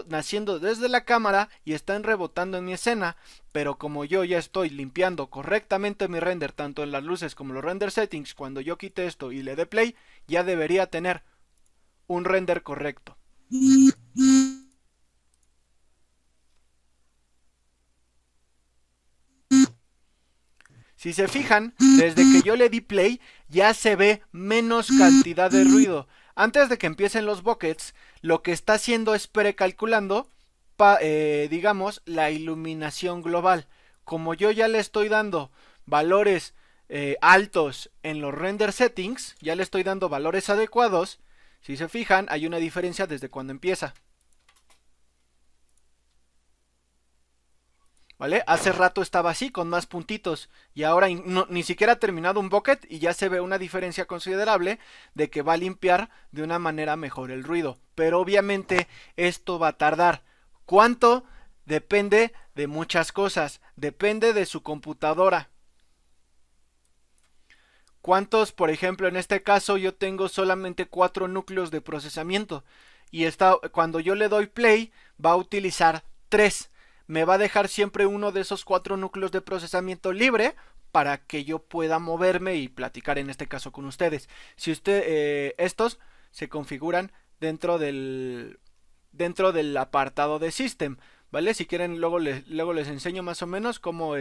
Speaker 1: naciendo desde la cámara y están rebotando en mi escena, pero como yo ya estoy limpiando correctamente mi render, tanto en las luces como los render settings, cuando yo quite esto y le dé play, ya debería tener un render correcto. Si se fijan, desde que yo le di play, ya se ve menos cantidad de ruido. Antes de que empiecen los buckets, lo que está haciendo es precalculando digamos, la iluminación global. Como yo ya le estoy dando valores altos en los render settings, ya le estoy dando valores adecuados. Si se fijan, hay una diferencia desde cuando empieza. ¿Vale? Hace rato estaba así, con más puntitos, y ahora ni siquiera ha terminado un bucket y ya se ve una diferencia considerable de que va a limpiar de una manera mejor el ruido. Pero obviamente esto va a tardar. ¿Cuánto? Depende de muchas cosas. Depende de su computadora. ¿Cuántos, por ejemplo, en este caso yo tengo solamente 4 núcleos de procesamiento? Y cuando yo le doy play, va a utilizar 3. Me va a dejar siempre uno de esos 4 núcleos de procesamiento libre para que yo pueda moverme y platicar en este caso con ustedes. Si estos se configuran dentro del apartado de System, ¿vale? Si quieren luego les enseño más o menos cómo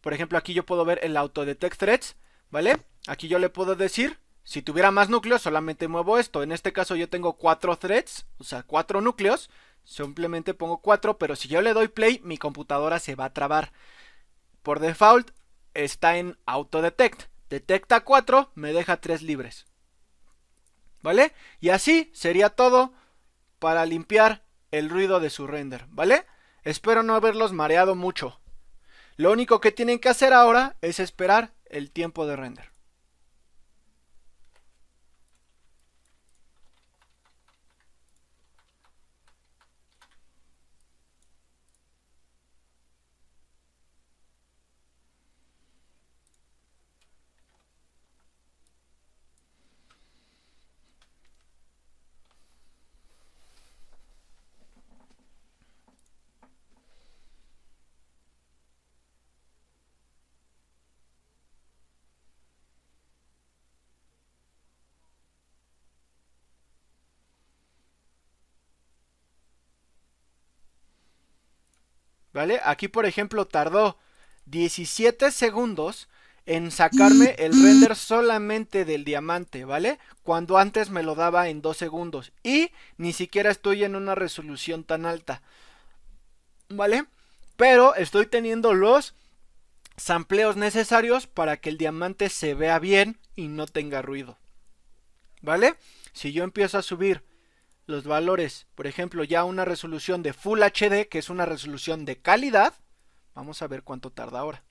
Speaker 1: por ejemplo, aquí yo puedo ver el Autodetect Threads, ¿vale? Aquí yo le puedo decir, si tuviera más núcleos, solamente muevo esto. En este caso yo tengo 4 threads, o sea, 4 núcleos. Simplemente pongo 4, pero si yo le doy play, mi computadora se va a trabar. Por default está en Autodetect. Detecta 4, me deja 3 libres. ¿Vale? Y así sería todo para limpiar el ruido de su render, ¿vale? Espero no haberlos mareado mucho. Lo único que tienen que hacer ahora es esperar el tiempo de render. ¿Vale? Aquí por ejemplo tardó 17 segundos en sacarme el render solamente del diamante, ¿vale? Cuando antes me lo daba en 2 segundos. Y ni siquiera estoy en una resolución tan alta, ¿vale? Pero estoy teniendo los sampleos necesarios para que el diamante se vea bien y no tenga ruido, ¿vale? Si yo empiezo a subir los valores, por ejemplo, ya una resolución de Full HD, que es una resolución de calidad, vamos a ver cuánto tarda ahora.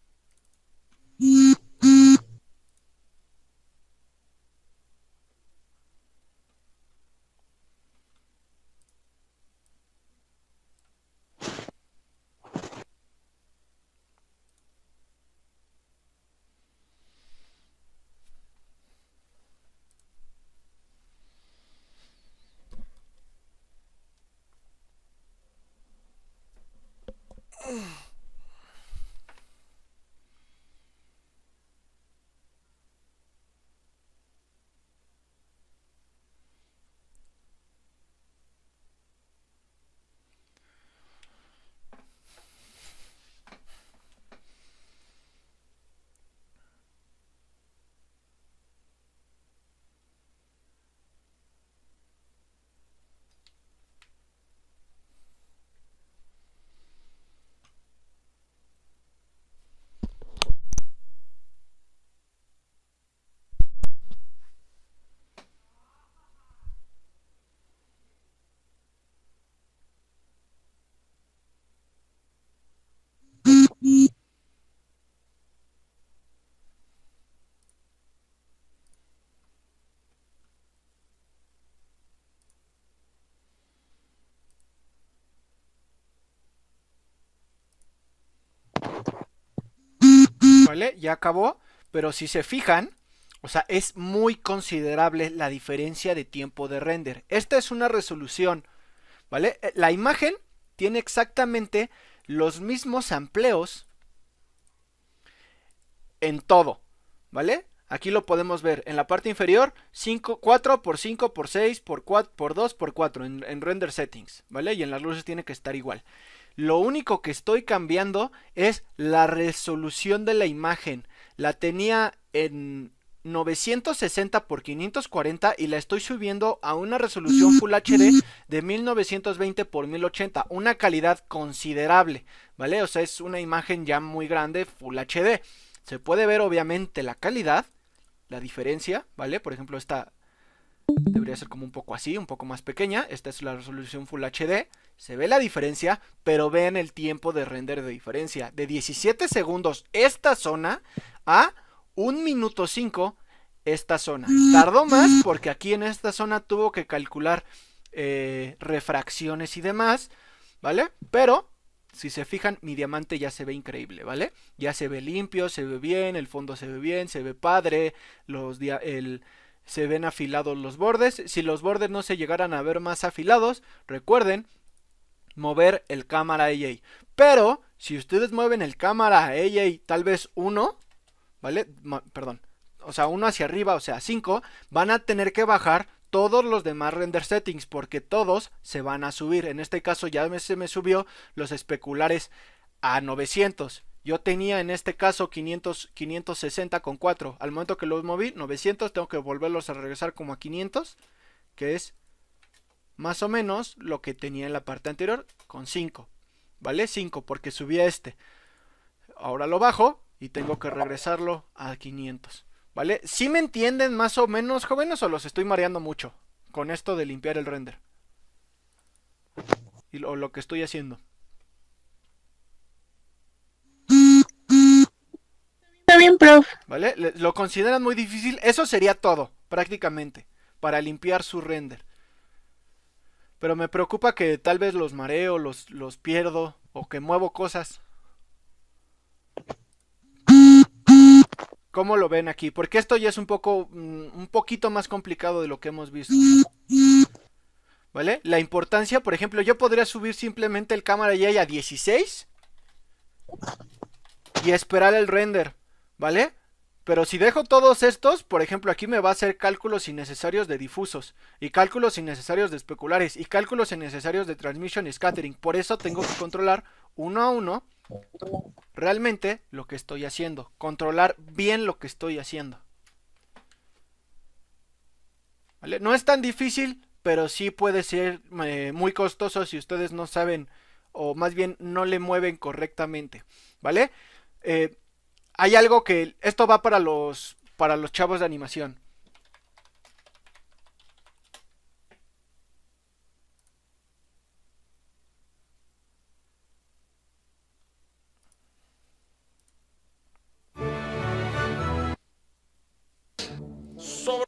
Speaker 1: ¿Vale? Ya acabó, pero si se fijan, o sea, es muy considerable la diferencia de tiempo de render. Esta es una resolución, ¿vale? La imagen tiene exactamente los mismos amplios en todo, ¿vale? Aquí lo podemos ver en la parte inferior, 4 por 5 por 6 por 4 por 2 por 4 en render settings, ¿vale? Y en las luces tiene que estar igual. Lo único que estoy cambiando es la resolución de la imagen. La tenía en 960 por 540 y la estoy subiendo a una resolución Full HD de 1920 por 1080, una calidad considerable, ¿vale? O sea, es una imagen ya muy grande Full HD. Se puede ver obviamente la calidad, la diferencia, ¿vale? Por ejemplo, esta debería ser como un poco así, un poco más pequeña. Esta es la resolución Full HD. Se ve la diferencia, pero vean el tiempo de render de diferencia. De 17 segundos esta zona a 1 minuto 5 esta zona. Tardó más porque aquí en esta zona tuvo que calcular refracciones y demás, ¿vale? Pero si se fijan, mi diamante ya se ve increíble, ¿vale? Ya se ve limpio, se ve bien, el fondo se ve bien, se ve padre, se ven afilados los bordes. Si los bordes no se llegaran a ver más afilados, recuerden mover el cámara AA. Pero si ustedes mueven el cámara AA tal vez 1, ¿vale? Perdón. O sea, 1 hacia arriba, o sea, 5, van a tener que bajar todos los demás render settings porque todos se van a subir. En este caso ya se me subió los especulares a 900. Yo tenía en este caso 560 con 4. Al momento que los moví 900, tengo que volverlos a regresar como a 500, que es más o menos lo que tenía en la parte anterior con 5. ¿Vale? 5 porque subí a este. Ahora lo bajo y tengo que regresarlo a 500. ¿Vale? ¿Sí me entienden más o menos, jóvenes, o los estoy mareando mucho con esto de limpiar el render? Y lo que estoy haciendo.
Speaker 2: Está bien, prof.
Speaker 1: ¿Vale? ¿Lo consideran muy difícil? Eso sería todo, prácticamente, para limpiar su render. Pero me preocupa que tal vez los mareo, los pierdo, o que muevo cosas. ¿Cómo lo ven aquí? Porque esto ya es un poquito más complicado de lo que hemos visto. ¿Vale? La importancia, por ejemplo, yo podría subir simplemente el cámara ya a 16 y esperar el render, ¿vale? Pero si dejo todos estos, por ejemplo, aquí me va a hacer cálculos innecesarios de difusos, y cálculos innecesarios de especulares, y cálculos innecesarios de transmission y scattering. Por eso tengo que controlar uno a uno realmente lo que estoy haciendo, controlar bien lo que estoy haciendo. ¿Vale? No es tan difícil, pero sí puede ser muy costoso si ustedes no saben, o más bien no le mueven correctamente, ¿vale? Hay algo que, esto va para los chavos de animación.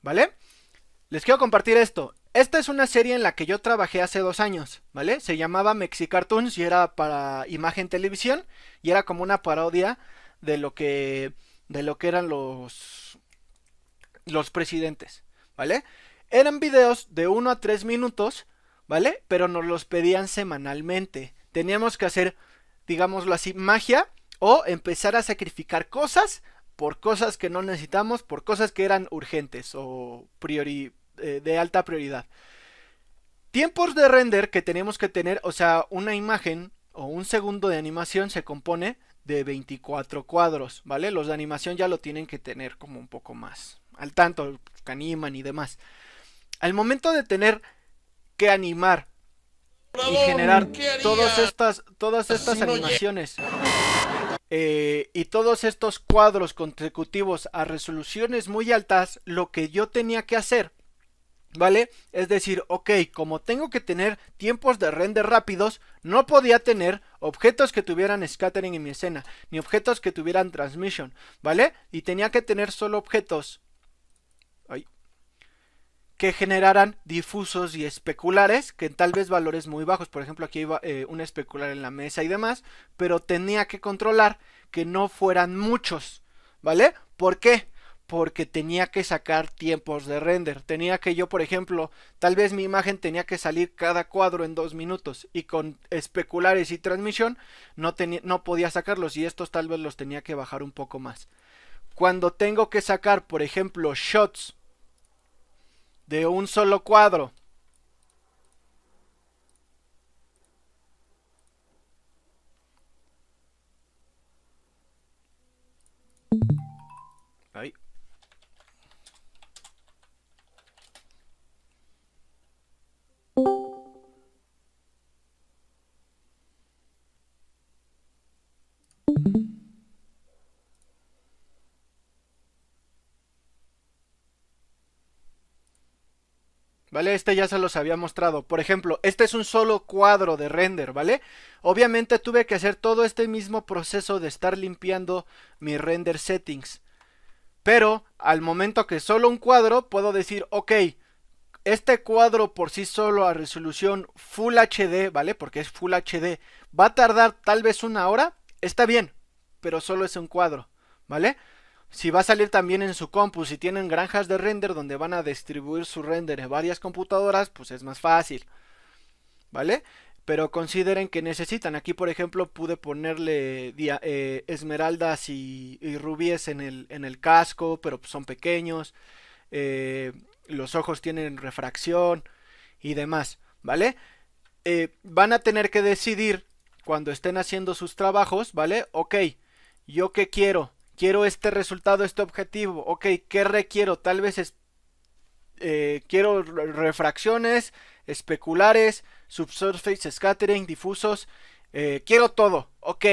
Speaker 1: ¿Vale? Les quiero compartir esto. Esta es una serie en la que yo trabajé hace 2 años, ¿vale? Se llamaba Mexicartoons y era para Imagen Televisión y era como una parodia de lo que eran los presidentes, ¿vale? Eran videos de 1 a 3 minutos, ¿vale? Pero nos los pedían semanalmente. Teníamos que hacer, digámoslo así, magia o empezar a sacrificar cosas por cosas que no necesitamos, por cosas que eran urgentes o de alta prioridad. Tiempos de render que tenemos que tener, o sea, una imagen o un segundo de animación se compone de 24 cuadros, ¿vale? Los de animación ya lo tienen que tener como un poco más al tanto, que animan y demás. Al momento de tener que animar y generar todas estas animaciones y todos estos cuadros consecutivos a resoluciones muy altas, lo que yo tenía que hacer, ¿vale? Es decir, ok, como tengo que tener tiempos de render rápidos, no podía tener objetos que tuvieran scattering en mi escena, ni objetos que tuvieran transmission, ¿vale? Y tenía que tener solo objetos que generaran difusos y especulares, que tal vez valores muy bajos. Por ejemplo, aquí iba un especular en la mesa y demás, pero tenía que controlar que no fueran muchos, ¿vale? ¿Por qué? Porque tenía que sacar tiempos de render. Tenía que yo, por ejemplo, tal vez mi imagen tenía que salir cada cuadro en 2 minutos y con especulares y transmisión no podía sacarlos y estos tal vez los tenía que bajar un poco más. Cuando tengo que sacar, por ejemplo, shots de un solo cuadro, ahí, ¿vale? Este ya se los había mostrado. Por ejemplo, este es un solo cuadro de render, ¿vale? Obviamente tuve que hacer todo este mismo proceso de estar limpiando mi render settings. Pero al momento que solo un cuadro, puedo decir, ok, este cuadro por sí solo a resolución Full HD, ¿vale? Porque es Full HD, va a tardar tal vez una hora, está bien, pero solo es un cuadro, ¿vale? Si va a salir también en su compu, si tienen granjas de render donde van a distribuir su render en varias computadoras, pues es más fácil, ¿vale? Pero consideren que necesitan. Aquí, por ejemplo, pude ponerle esmeraldas y rubíes en el casco, pero son pequeños. Eh, los ojos tienen refracción y demás, ¿vale? Van a tener que decidir cuando estén haciendo sus trabajos, ¿vale? Ok, ¿yo qué quiero? Quiero este resultado, este objetivo. Ok, ¿qué requiero? Tal vez quiero refracciones, especulares, subsurface scattering, difusos. Quiero todo. Ok,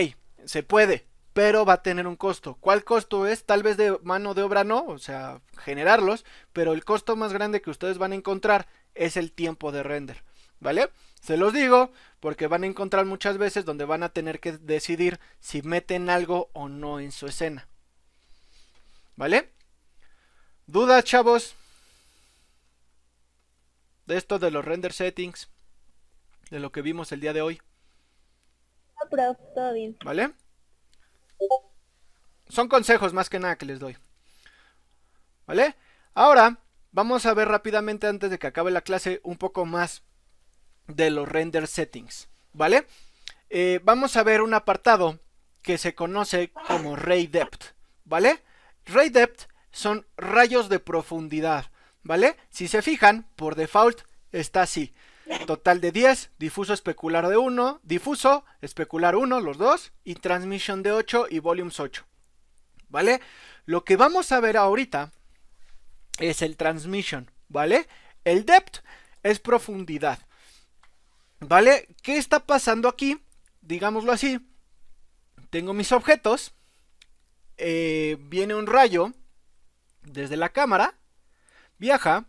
Speaker 1: se puede, pero va a tener un costo. ¿Cuál costo es? Tal vez de mano de obra no, o sea, generarlos, pero el costo más grande que ustedes van a encontrar es el tiempo de render, ¿vale? Se los digo porque van a encontrar muchas veces donde van a tener que decidir si meten algo o no en su escena, ¿vale? ¿Dudas, chavos? De esto de los render settings, de lo que vimos el día de hoy,
Speaker 3: No, prof, todo bien.
Speaker 1: ¿vale? Son consejos más que nada que les doy, ¿vale? Ahora vamos a ver rápidamente antes de que acabe la clase un poco más de los render settings, ¿vale? Vamos a ver un apartado que se conoce como Ray Depth, ¿vale? Ray Depth son rayos de profundidad, ¿vale? Si se fijan, por default está así. Total de 10, difuso especular de 1, difuso especular 1, los dos, y transmission de 8 y volumes 8, ¿vale? Lo que vamos a ver ahorita es el transmission, ¿vale? El depth es profundidad, ¿vale? ¿Qué está pasando aquí? Digámoslo así, tengo mis objetos, viene un rayo desde la cámara, viaja,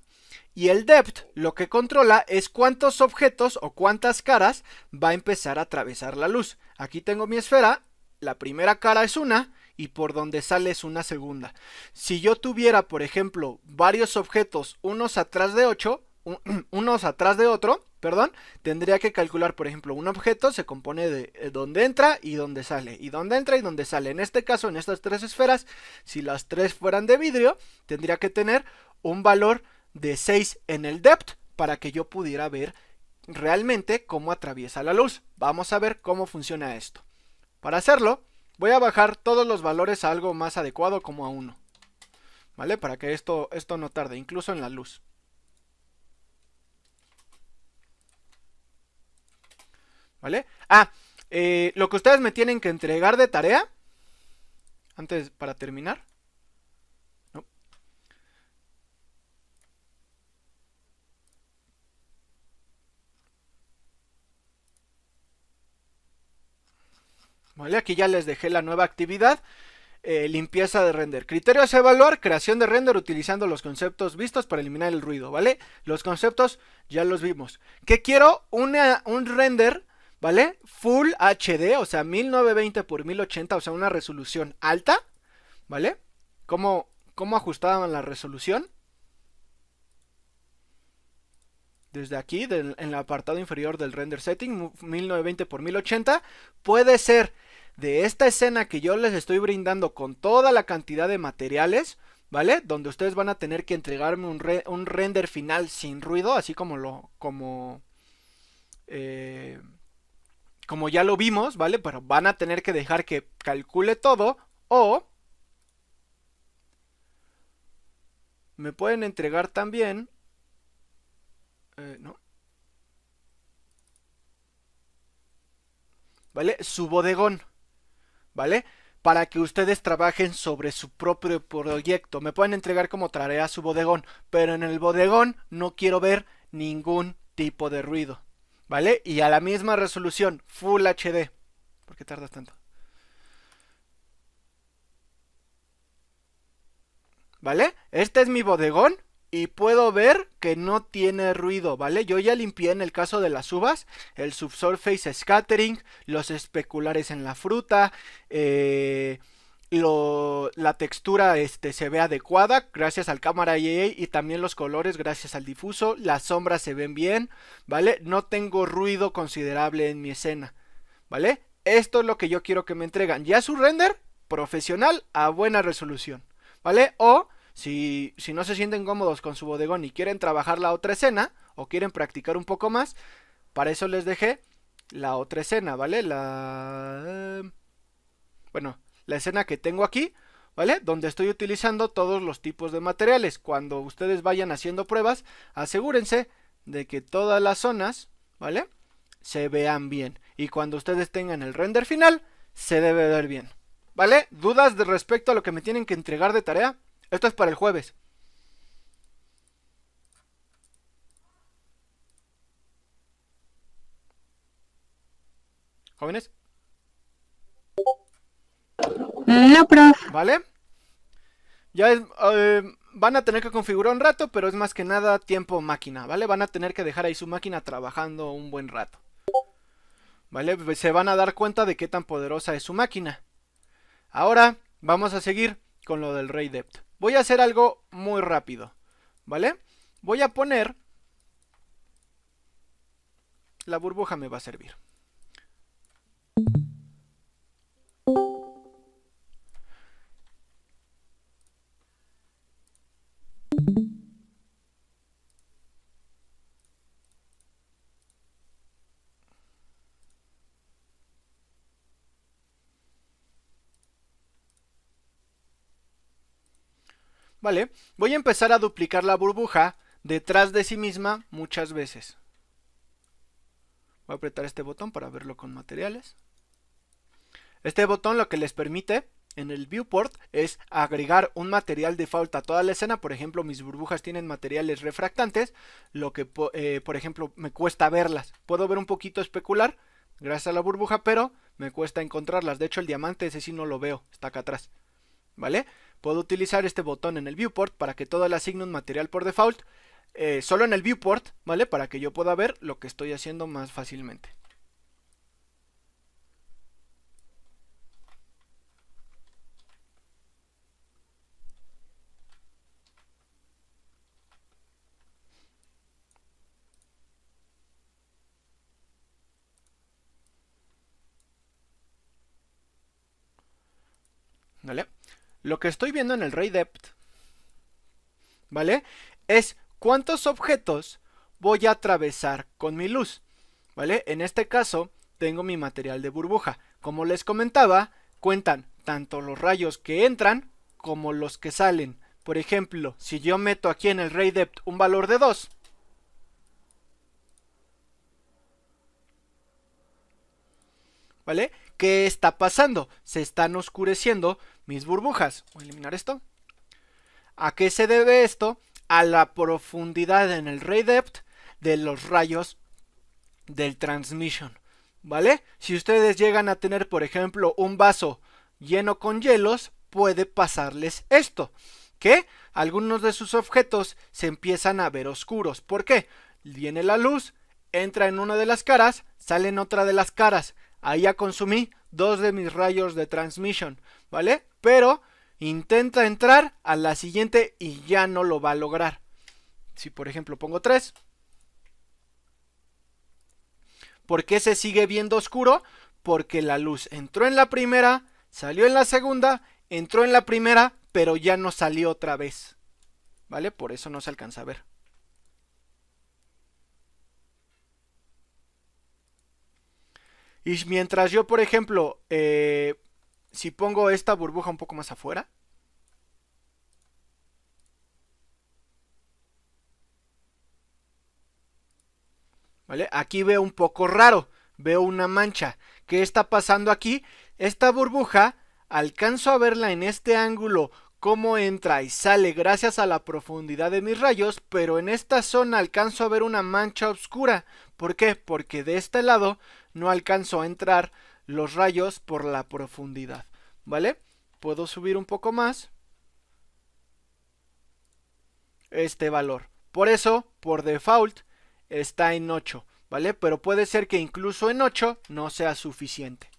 Speaker 1: y el depth lo que controla es cuántos objetos o cuántas caras va a empezar a atravesar la luz. Aquí tengo mi esfera, la primera cara es una y por donde sale es una segunda. Si yo tuviera, por ejemplo, varios objetos unos atrás de unos atrás de otro, perdón, tendría que calcular, por ejemplo, un objeto se compone de donde entra y donde sale, y donde entra y donde sale. En este caso, en estas tres esferas, si las tres fueran de vidrio, tendría que tener un valor de 6 en el depth para que yo pudiera ver realmente cómo atraviesa la luz. Vamos a ver cómo funciona esto. Para hacerlo, voy a bajar todos los valores a algo más adecuado, como a 1, ¿vale? Para que esto no tarde, incluso en la luz. ¿Vale? Lo que ustedes me tienen que entregar de tarea, antes para terminar. No. ¿Vale? Aquí ya les dejé la nueva actividad. Limpieza de render. Criterios a evaluar, creación de render utilizando los conceptos vistos para eliminar el ruido, ¿vale? Los conceptos ya los vimos. ¿Qué quiero? Un render, ¿vale? Full HD, o sea, 1920 por 1080, o sea, una resolución alta, ¿vale? ¿Cómo ajustaban la resolución? Desde aquí, en el apartado inferior del render setting, 1920 por 1080, puede ser de esta escena que yo les estoy brindando con toda la cantidad de materiales, ¿vale? Donde ustedes van a tener que entregarme un render final sin ruido, así como ya lo vimos, ¿vale? Pero van a tener que dejar que calcule todo, o me pueden entregar también, ¿no? ¿Vale? Su bodegón, ¿vale? Para que ustedes trabajen sobre su propio proyecto. Me pueden entregar como tarea su bodegón, pero en el bodegón no quiero ver ningún tipo de ruido, ¿vale? Y a la misma resolución, Full HD. ¿Por qué tardas tanto? ¿Vale? Este es mi bodegón, y puedo ver que no tiene ruido, ¿vale? Yo ya limpié en el caso de las uvas, el subsurface scattering, los especulares en la fruta, la textura se ve adecuada gracias al cámara IA y también los colores gracias al difuso, las sombras se ven bien, ¿vale? No tengo ruido considerable en mi escena, ¿vale? Esto es lo que yo quiero que me entregan, ya su render profesional a buena resolución, ¿vale? O si no se sienten cómodos con su bodegón y quieren trabajar la otra escena o quieren practicar un poco más, para eso les dejé la otra escena, ¿vale? Bueno, la escena que tengo aquí, ¿vale? Donde estoy utilizando todos los tipos de materiales. Cuando ustedes vayan haciendo pruebas, asegúrense de que todas las zonas, ¿vale? Se vean bien. Y cuando ustedes tengan el render final, se debe ver bien, ¿vale? ¿Dudas respecto a lo que me tienen que entregar de tarea? Esto es para el jueves. ¿Jóvenes?
Speaker 2: No, prof.
Speaker 1: ¿Vale? Ya van a tener que configurar un rato, pero es más que nada tiempo máquina, ¿vale? Van a tener que dejar ahí su máquina trabajando un buen rato, ¿vale? Se van a dar cuenta de qué tan poderosa es su máquina. Ahora vamos a seguir con lo del Ray Depth. Voy a hacer algo muy rápido, ¿vale? Voy a poner... La burbuja me va a servir. Vale, voy a empezar a duplicar la burbuja detrás de sí misma muchas veces. Voy a apretar este botón para verlo con materiales. Este botón lo que les permite en el viewport es agregar un material default a toda la escena. Por ejemplo, mis burbujas tienen materiales refractantes, lo que por ejemplo me cuesta verlas. Puedo ver un poquito especular gracias a la burbuja, pero me cuesta encontrarlas. De hecho, el diamante ese sí no lo veo, está acá atrás, ¿vale? Puedo utilizar este botón en el viewport para que todo le asigne un material por default, solo en el viewport, ¿vale? Para que yo pueda ver lo que estoy haciendo más fácilmente. ¿Vale? Lo que estoy viendo en el Ray Depth, ¿vale? Es cuántos objetos voy a atravesar con mi luz, ¿vale? En este caso tengo mi material de burbuja. Como les comentaba, cuentan tanto los rayos que entran como los que salen. Por ejemplo, si yo meto aquí en el Ray Depth un valor de 2, ¿vale? ¿Qué está pasando? Se están oscureciendo mis burbujas. Voy a eliminar esto. ¿A qué se debe esto? A la profundidad en el Ray Depth de los rayos del transmission, ¿vale? Si ustedes llegan a tener, por ejemplo, un vaso lleno con hielos, puede pasarles esto, que algunos de sus objetos se empiezan a ver oscuros. ¿Por qué? Viene la luz, entra en una de las caras, sale en otra de las caras. Ahí ya consumí 2 de mis rayos de transmission, ¿vale? Pero intenta entrar a la siguiente y ya no lo va a lograr. Si por ejemplo pongo 3, ¿por qué se sigue viendo oscuro? Porque la luz entró en la primera, salió en la segunda, entró en la primera, pero ya no salió otra vez, ¿vale? Por eso no se alcanza a ver. Y mientras yo, por ejemplo, si pongo esta burbuja un poco más afuera, ¿vale? Aquí veo un poco raro, veo una mancha. ¿Qué está pasando aquí? Esta burbuja, alcanzo a verla en este ángulo, cómo entra y sale gracias a la profundidad de mis rayos, pero en esta zona alcanzo a ver una mancha oscura. ¿Por qué? Porque de este lado no alcanzo a entrar los rayos por la profundidad, ¿vale? Puedo subir un poco más. este valor. Por eso, por default, está en 8, ¿vale? Pero puede ser que incluso en 8 no sea suficiente.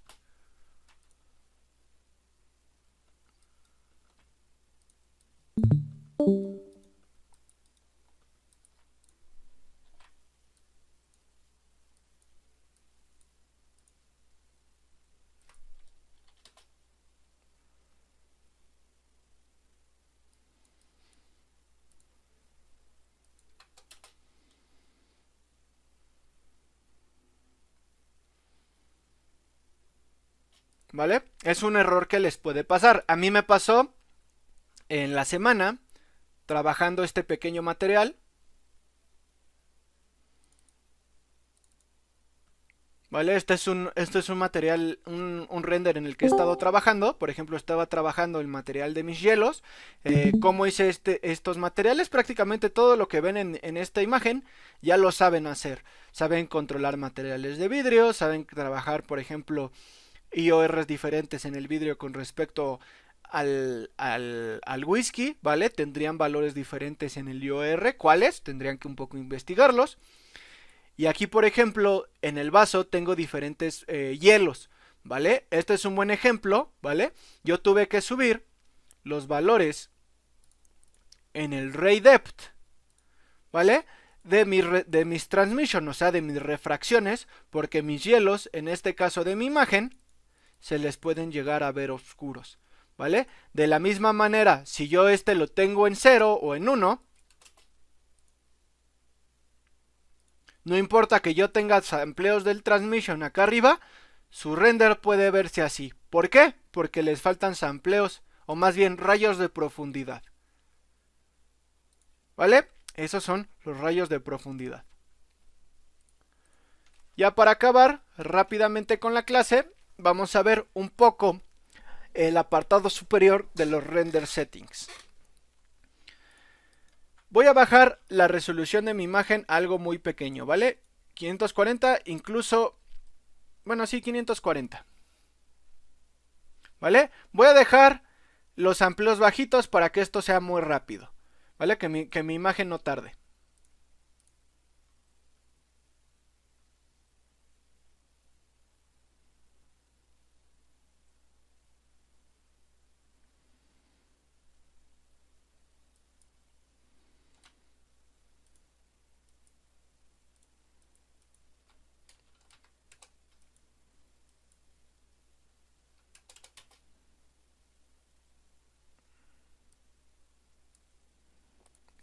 Speaker 1: ¿Vale? Es un error que les puede pasar. A mí me pasó en la semana trabajando este pequeño material. ¿Vale? Este es un material, un render en el que he estado trabajando. Por ejemplo, estaba trabajando el material de mis hielos. ¿Cómo hice estos materiales? Prácticamente todo lo que ven en esta imagen ya lo saben hacer. Saben controlar materiales de vidrio, saben trabajar, por ejemplo, IORs diferentes en el vidrio con respecto al whisky, ¿vale? Tendrían valores diferentes en el IOR. ¿Cuáles? Tendrían que un poco investigarlos. Y aquí, por ejemplo, en el vaso tengo diferentes hielos, ¿vale? Este es un buen ejemplo, ¿vale? Yo tuve que subir los valores en el ray depth, ¿vale? De mis transmission, o sea, de mis refracciones, porque mis hielos, en este caso de mi imagen, se les pueden llegar a ver oscuros, ¿vale? De la misma manera, si yo lo tengo en 0 o en 1, no importa que yo tenga sampleos del transmission acá arriba, su render puede verse así. ¿Por qué? Porque les faltan sampleos, o más bien rayos de profundidad. ¿Vale? Esos son los rayos de profundidad. Ya para acabar rápidamente con la clase, vamos a ver un poco el apartado superior de los render settings. Voy a bajar la resolución de mi imagen a algo muy pequeño, ¿vale? 540, incluso... Bueno, sí, 540. ¿Vale? Voy a dejar los amplios bajitos para que esto sea muy rápido, ¿vale? Que mi imagen no tarde.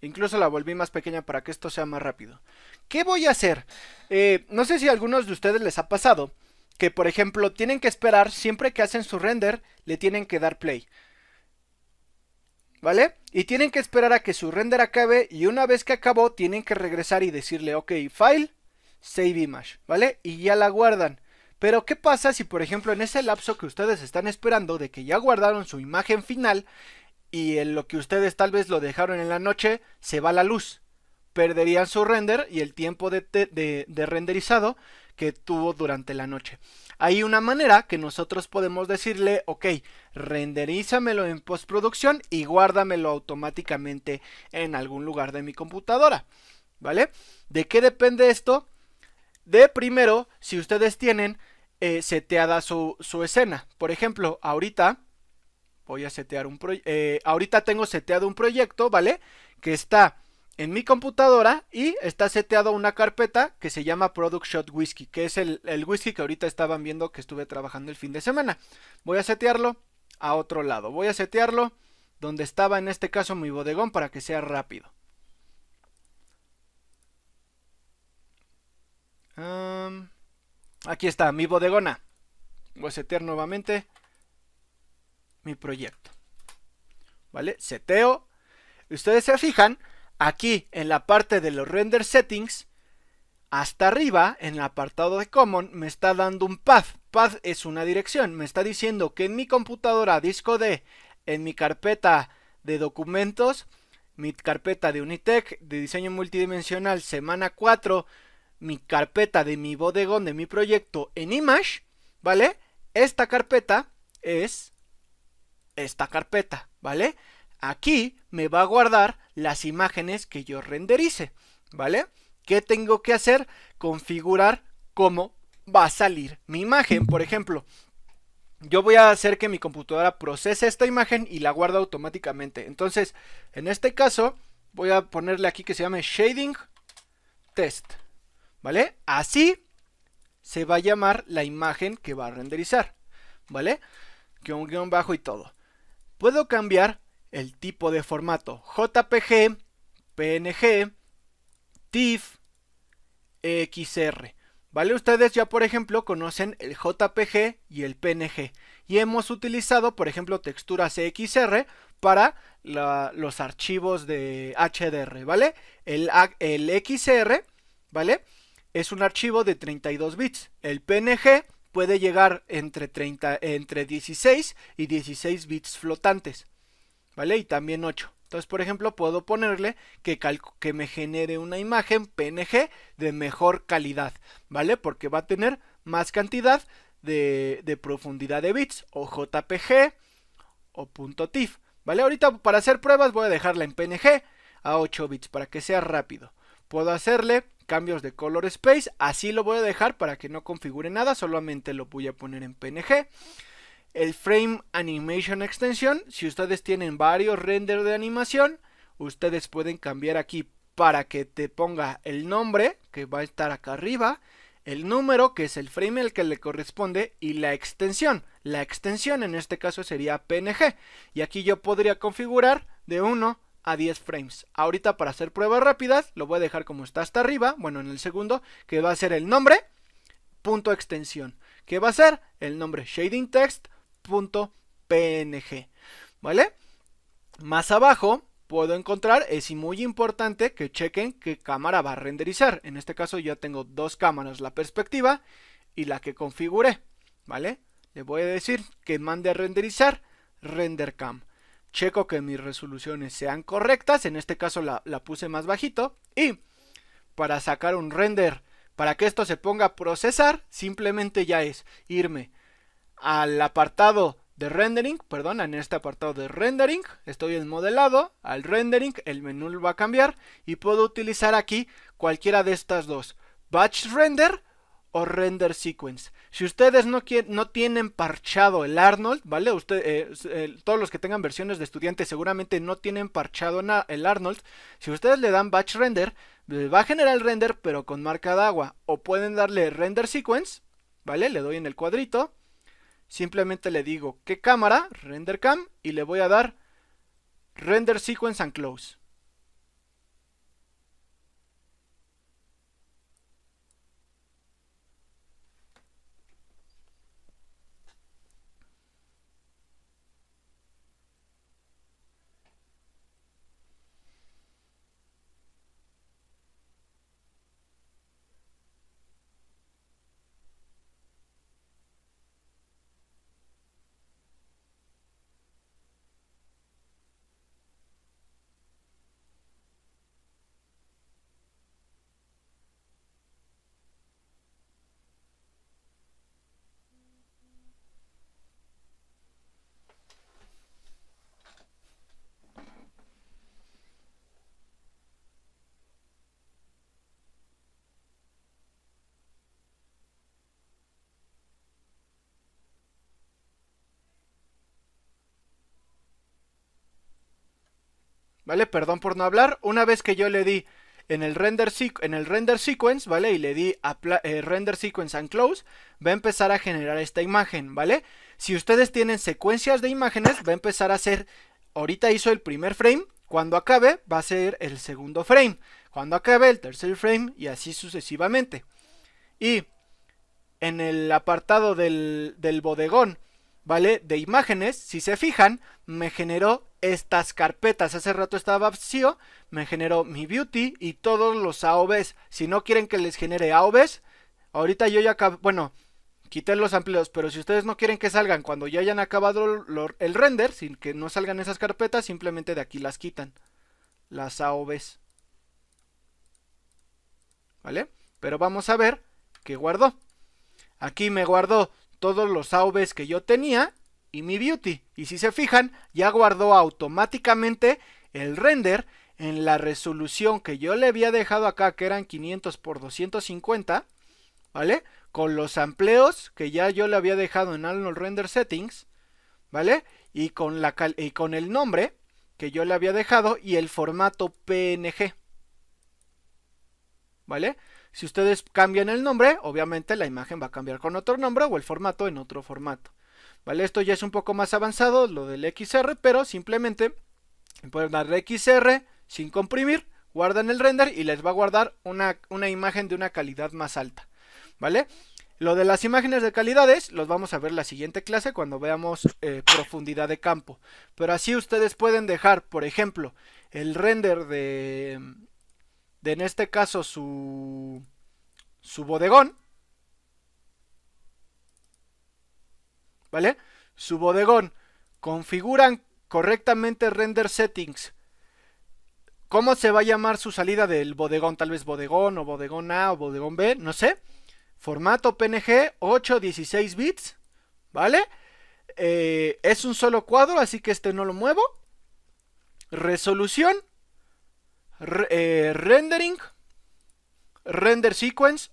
Speaker 1: Incluso la volví más pequeña para que esto sea más rápido. ¿Qué voy a hacer? No sé si a algunos de ustedes les ha pasado que, por ejemplo, tienen que esperar, siempre que hacen su render, le tienen que dar play, ¿vale? Y tienen que esperar a que su render acabe, y una vez que acabó tienen que regresar y decirle, ok, file, save image, ¿vale? Y ya la guardan. Pero ¿qué pasa si, por ejemplo, en ese lapso que ustedes están esperando de que ya guardaron su imagen final y en lo que ustedes tal vez lo dejaron en la noche, se va la luz? Perderían su render y el tiempo de renderizado que tuvo durante la noche. Hay una manera que nosotros podemos decirle, ok, renderízamelo en postproducción y guárdamelo automáticamente en algún lugar de mi computadora, ¿vale? ¿De qué depende esto? De primero, si ustedes tienen seteada su escena. Por ejemplo, ahorita voy a setear ahorita tengo seteado un proyecto, ¿vale? Que está en mi computadora y está seteado una carpeta que se llama Product Shot Whiskey, que es el whisky que ahorita estaban viendo que estuve trabajando el fin de semana. Voy a setearlo a otro lado. Voy a setearlo donde estaba en este caso mi bodegón para que sea rápido. Aquí está mi bodegona. Voy a setear nuevamente mi proyecto, ¿vale? Seteo. Ustedes se fijan, aquí en la parte de los render settings, hasta arriba, en el apartado de common, me está dando un path. Path es una dirección. Me está diciendo que en mi computadora disco D, en mi carpeta de documentos, mi carpeta de Unitec, de diseño multidimensional, semana 4, mi carpeta de mi bodegón, de mi proyecto en Image, ¿vale? Esta carpeta es esta carpeta, ¿vale? Aquí me va a guardar las imágenes que yo renderice, ¿vale? ¿Qué tengo que hacer? Configurar cómo va a salir mi imagen. Por ejemplo, yo voy a hacer que mi computadora procese esta imagen y la guarde automáticamente. Entonces, en este caso, voy a ponerle aquí que se llame Shading Test, ¿vale? Así se va a llamar la imagen que va a renderizar, ¿vale? Con guión bajo y todo. Puedo cambiar el tipo de formato: JPG, PNG, TIFF, XR. ¿Vale? Ustedes ya, por ejemplo, conocen el JPG y el PNG. Y hemos utilizado, por ejemplo, texturas XR para los archivos de HDR, ¿vale? El XR, ¿vale? Es un archivo de 32 bits. El PNG puede llegar entre 16 y 16 bits flotantes, ¿vale? Y también 8. Entonces, por ejemplo, puedo ponerle que me genere una imagen PNG de mejor calidad, ¿vale? Porque va a tener más cantidad de profundidad de bits, o JPG o .tif, ¿vale? Ahorita para hacer pruebas voy a dejarla en PNG a 8 bits para que sea rápido. Puedo hacerle cambios de color space, así lo voy a dejar para que no configure nada, solamente lo voy a poner en PNG. El Frame Animation Extension, si ustedes tienen varios renders de animación, ustedes pueden cambiar aquí para que te ponga el nombre, que va a estar acá arriba, el número, que es el frame al que le corresponde, y la extensión. La extensión en este caso sería PNG. Y aquí yo podría configurar de 1 a 10 frames. Ahorita, para hacer pruebas rápidas, lo voy a dejar como está hasta arriba, bueno, en el segundo, que va a ser el nombre, punto extensión, que va a ser el nombre Shading Text, .png, ¿vale? Más abajo puedo encontrar, es muy importante que chequen qué cámara va a renderizar. En este caso ya tengo dos cámaras, la perspectiva y la que configuré, ¿vale? Le voy a decir que mande a renderizar RenderCam. Checo que mis resoluciones sean correctas, en este caso la puse más bajito, y para sacar un render, para que esto se ponga a procesar, simplemente ya es irme al apartado de rendering, perdón, en este apartado de rendering, estoy en modelado, al rendering, el menú va a cambiar y puedo utilizar aquí cualquiera de estas dos, batch render o render sequence. Si ustedes no tienen parchado el Arnold, ¿vale? Todos los que tengan versiones de estudiantes seguramente no tienen parchado el Arnold. Si ustedes le dan batch render, les va a generar el render pero con marca de agua, o pueden darle render sequence, ¿vale? Le doy en el cuadrito. Simplemente le digo qué cámara, RenderCam, y le voy a dar Render Sequence and Close. ¿Vale? Perdón por no hablar. Una vez que yo le di en el render sequence, ¿vale? Y le di render sequence and close, va a empezar a generar esta imagen, ¿vale? Si ustedes tienen secuencias de imágenes, va a empezar a hacer, ahorita hizo el primer frame, cuando acabe va a ser el segundo frame, cuando acabe el tercer frame, y así sucesivamente. Y en el apartado del bodegón, ¿vale? De imágenes, si se fijan, me generó estas carpetas. Hace rato estaba vacío, me generó mi beauty y todos los AOVs. Si no quieren que les genere AOVs, ahorita yo ya bueno, quité los amplios, pero si ustedes no quieren que salgan cuando ya hayan acabado el render, sin que no salgan esas carpetas, simplemente de aquí las quitan, las AOVs, ¿vale? Pero vamos a ver qué guardó. Aquí me guardó todos los AOVs que yo tenía y mi beauty. Y si se fijan, ya guardó automáticamente el render en la resolución que yo le había dejado acá, que eran 500 por 250, ¿vale? Con los amplios que ya yo le había dejado en Arnold Render Settings, ¿vale? Y con el nombre que yo le había dejado y el formato PNG, ¿vale? Si ustedes cambian el nombre, obviamente la imagen va a cambiar con otro nombre o el formato en otro formato, ¿vale? Esto ya es un poco más avanzado, lo del XR, pero simplemente pueden darle XR sin comprimir, guardan el render y les va a guardar una imagen de una calidad más alta, ¿vale? Lo de las imágenes de calidades los vamos a ver en la siguiente clase cuando veamos profundidad de campo. Pero así ustedes pueden dejar, por ejemplo, el render de en este caso su bodegón, ¿vale? Su bodegón, configuran correctamente render settings. ¿Cómo se va a llamar su salida del bodegón? Tal vez bodegón o bodegón A o bodegón B, no sé. Formato PNG 8-16 bits, ¿vale? Es un solo cuadro, así que este no lo muevo. Resolución, rendering, render sequence.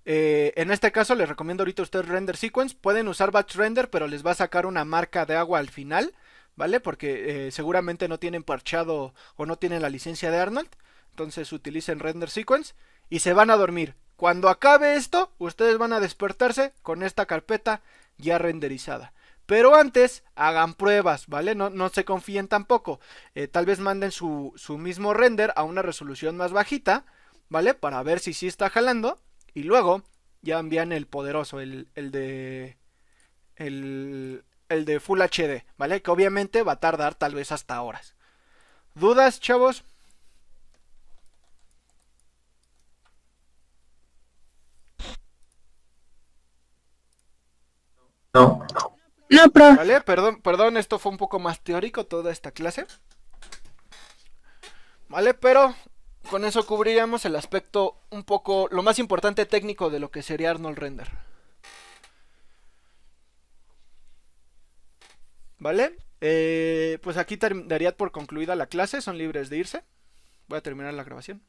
Speaker 1: En este caso les recomiendo ahorita a ustedes render sequence. Pueden usar batch render, pero les va a sacar una marca de agua al final, ¿vale? Porque seguramente no tienen parchado o no tienen la licencia de Arnold. Entonces utilicen render sequence y se van a dormir. Cuando acabe esto, ustedes van a despertarse con esta carpeta ya renderizada. Pero antes, hagan pruebas, ¿vale? No se confíen tampoco. Tal vez manden su mismo render a una resolución más bajita, ¿vale? Para ver si sí está jalando. Y luego ya envían el poderoso, el de Full HD, ¿vale? Que obviamente va a tardar tal vez hasta horas. ¿Dudas, chavos?
Speaker 4: No.
Speaker 2: No, profe.
Speaker 1: ¿Vale? Perdón, esto fue un poco más teórico toda esta clase. ¿Vale? Pero con eso cubriríamos el aspecto un poco, lo más importante técnico de lo que sería Arnold Render. ¿Vale? Pues aquí daría por concluida la clase, son libres de irse. Voy a terminar la grabación.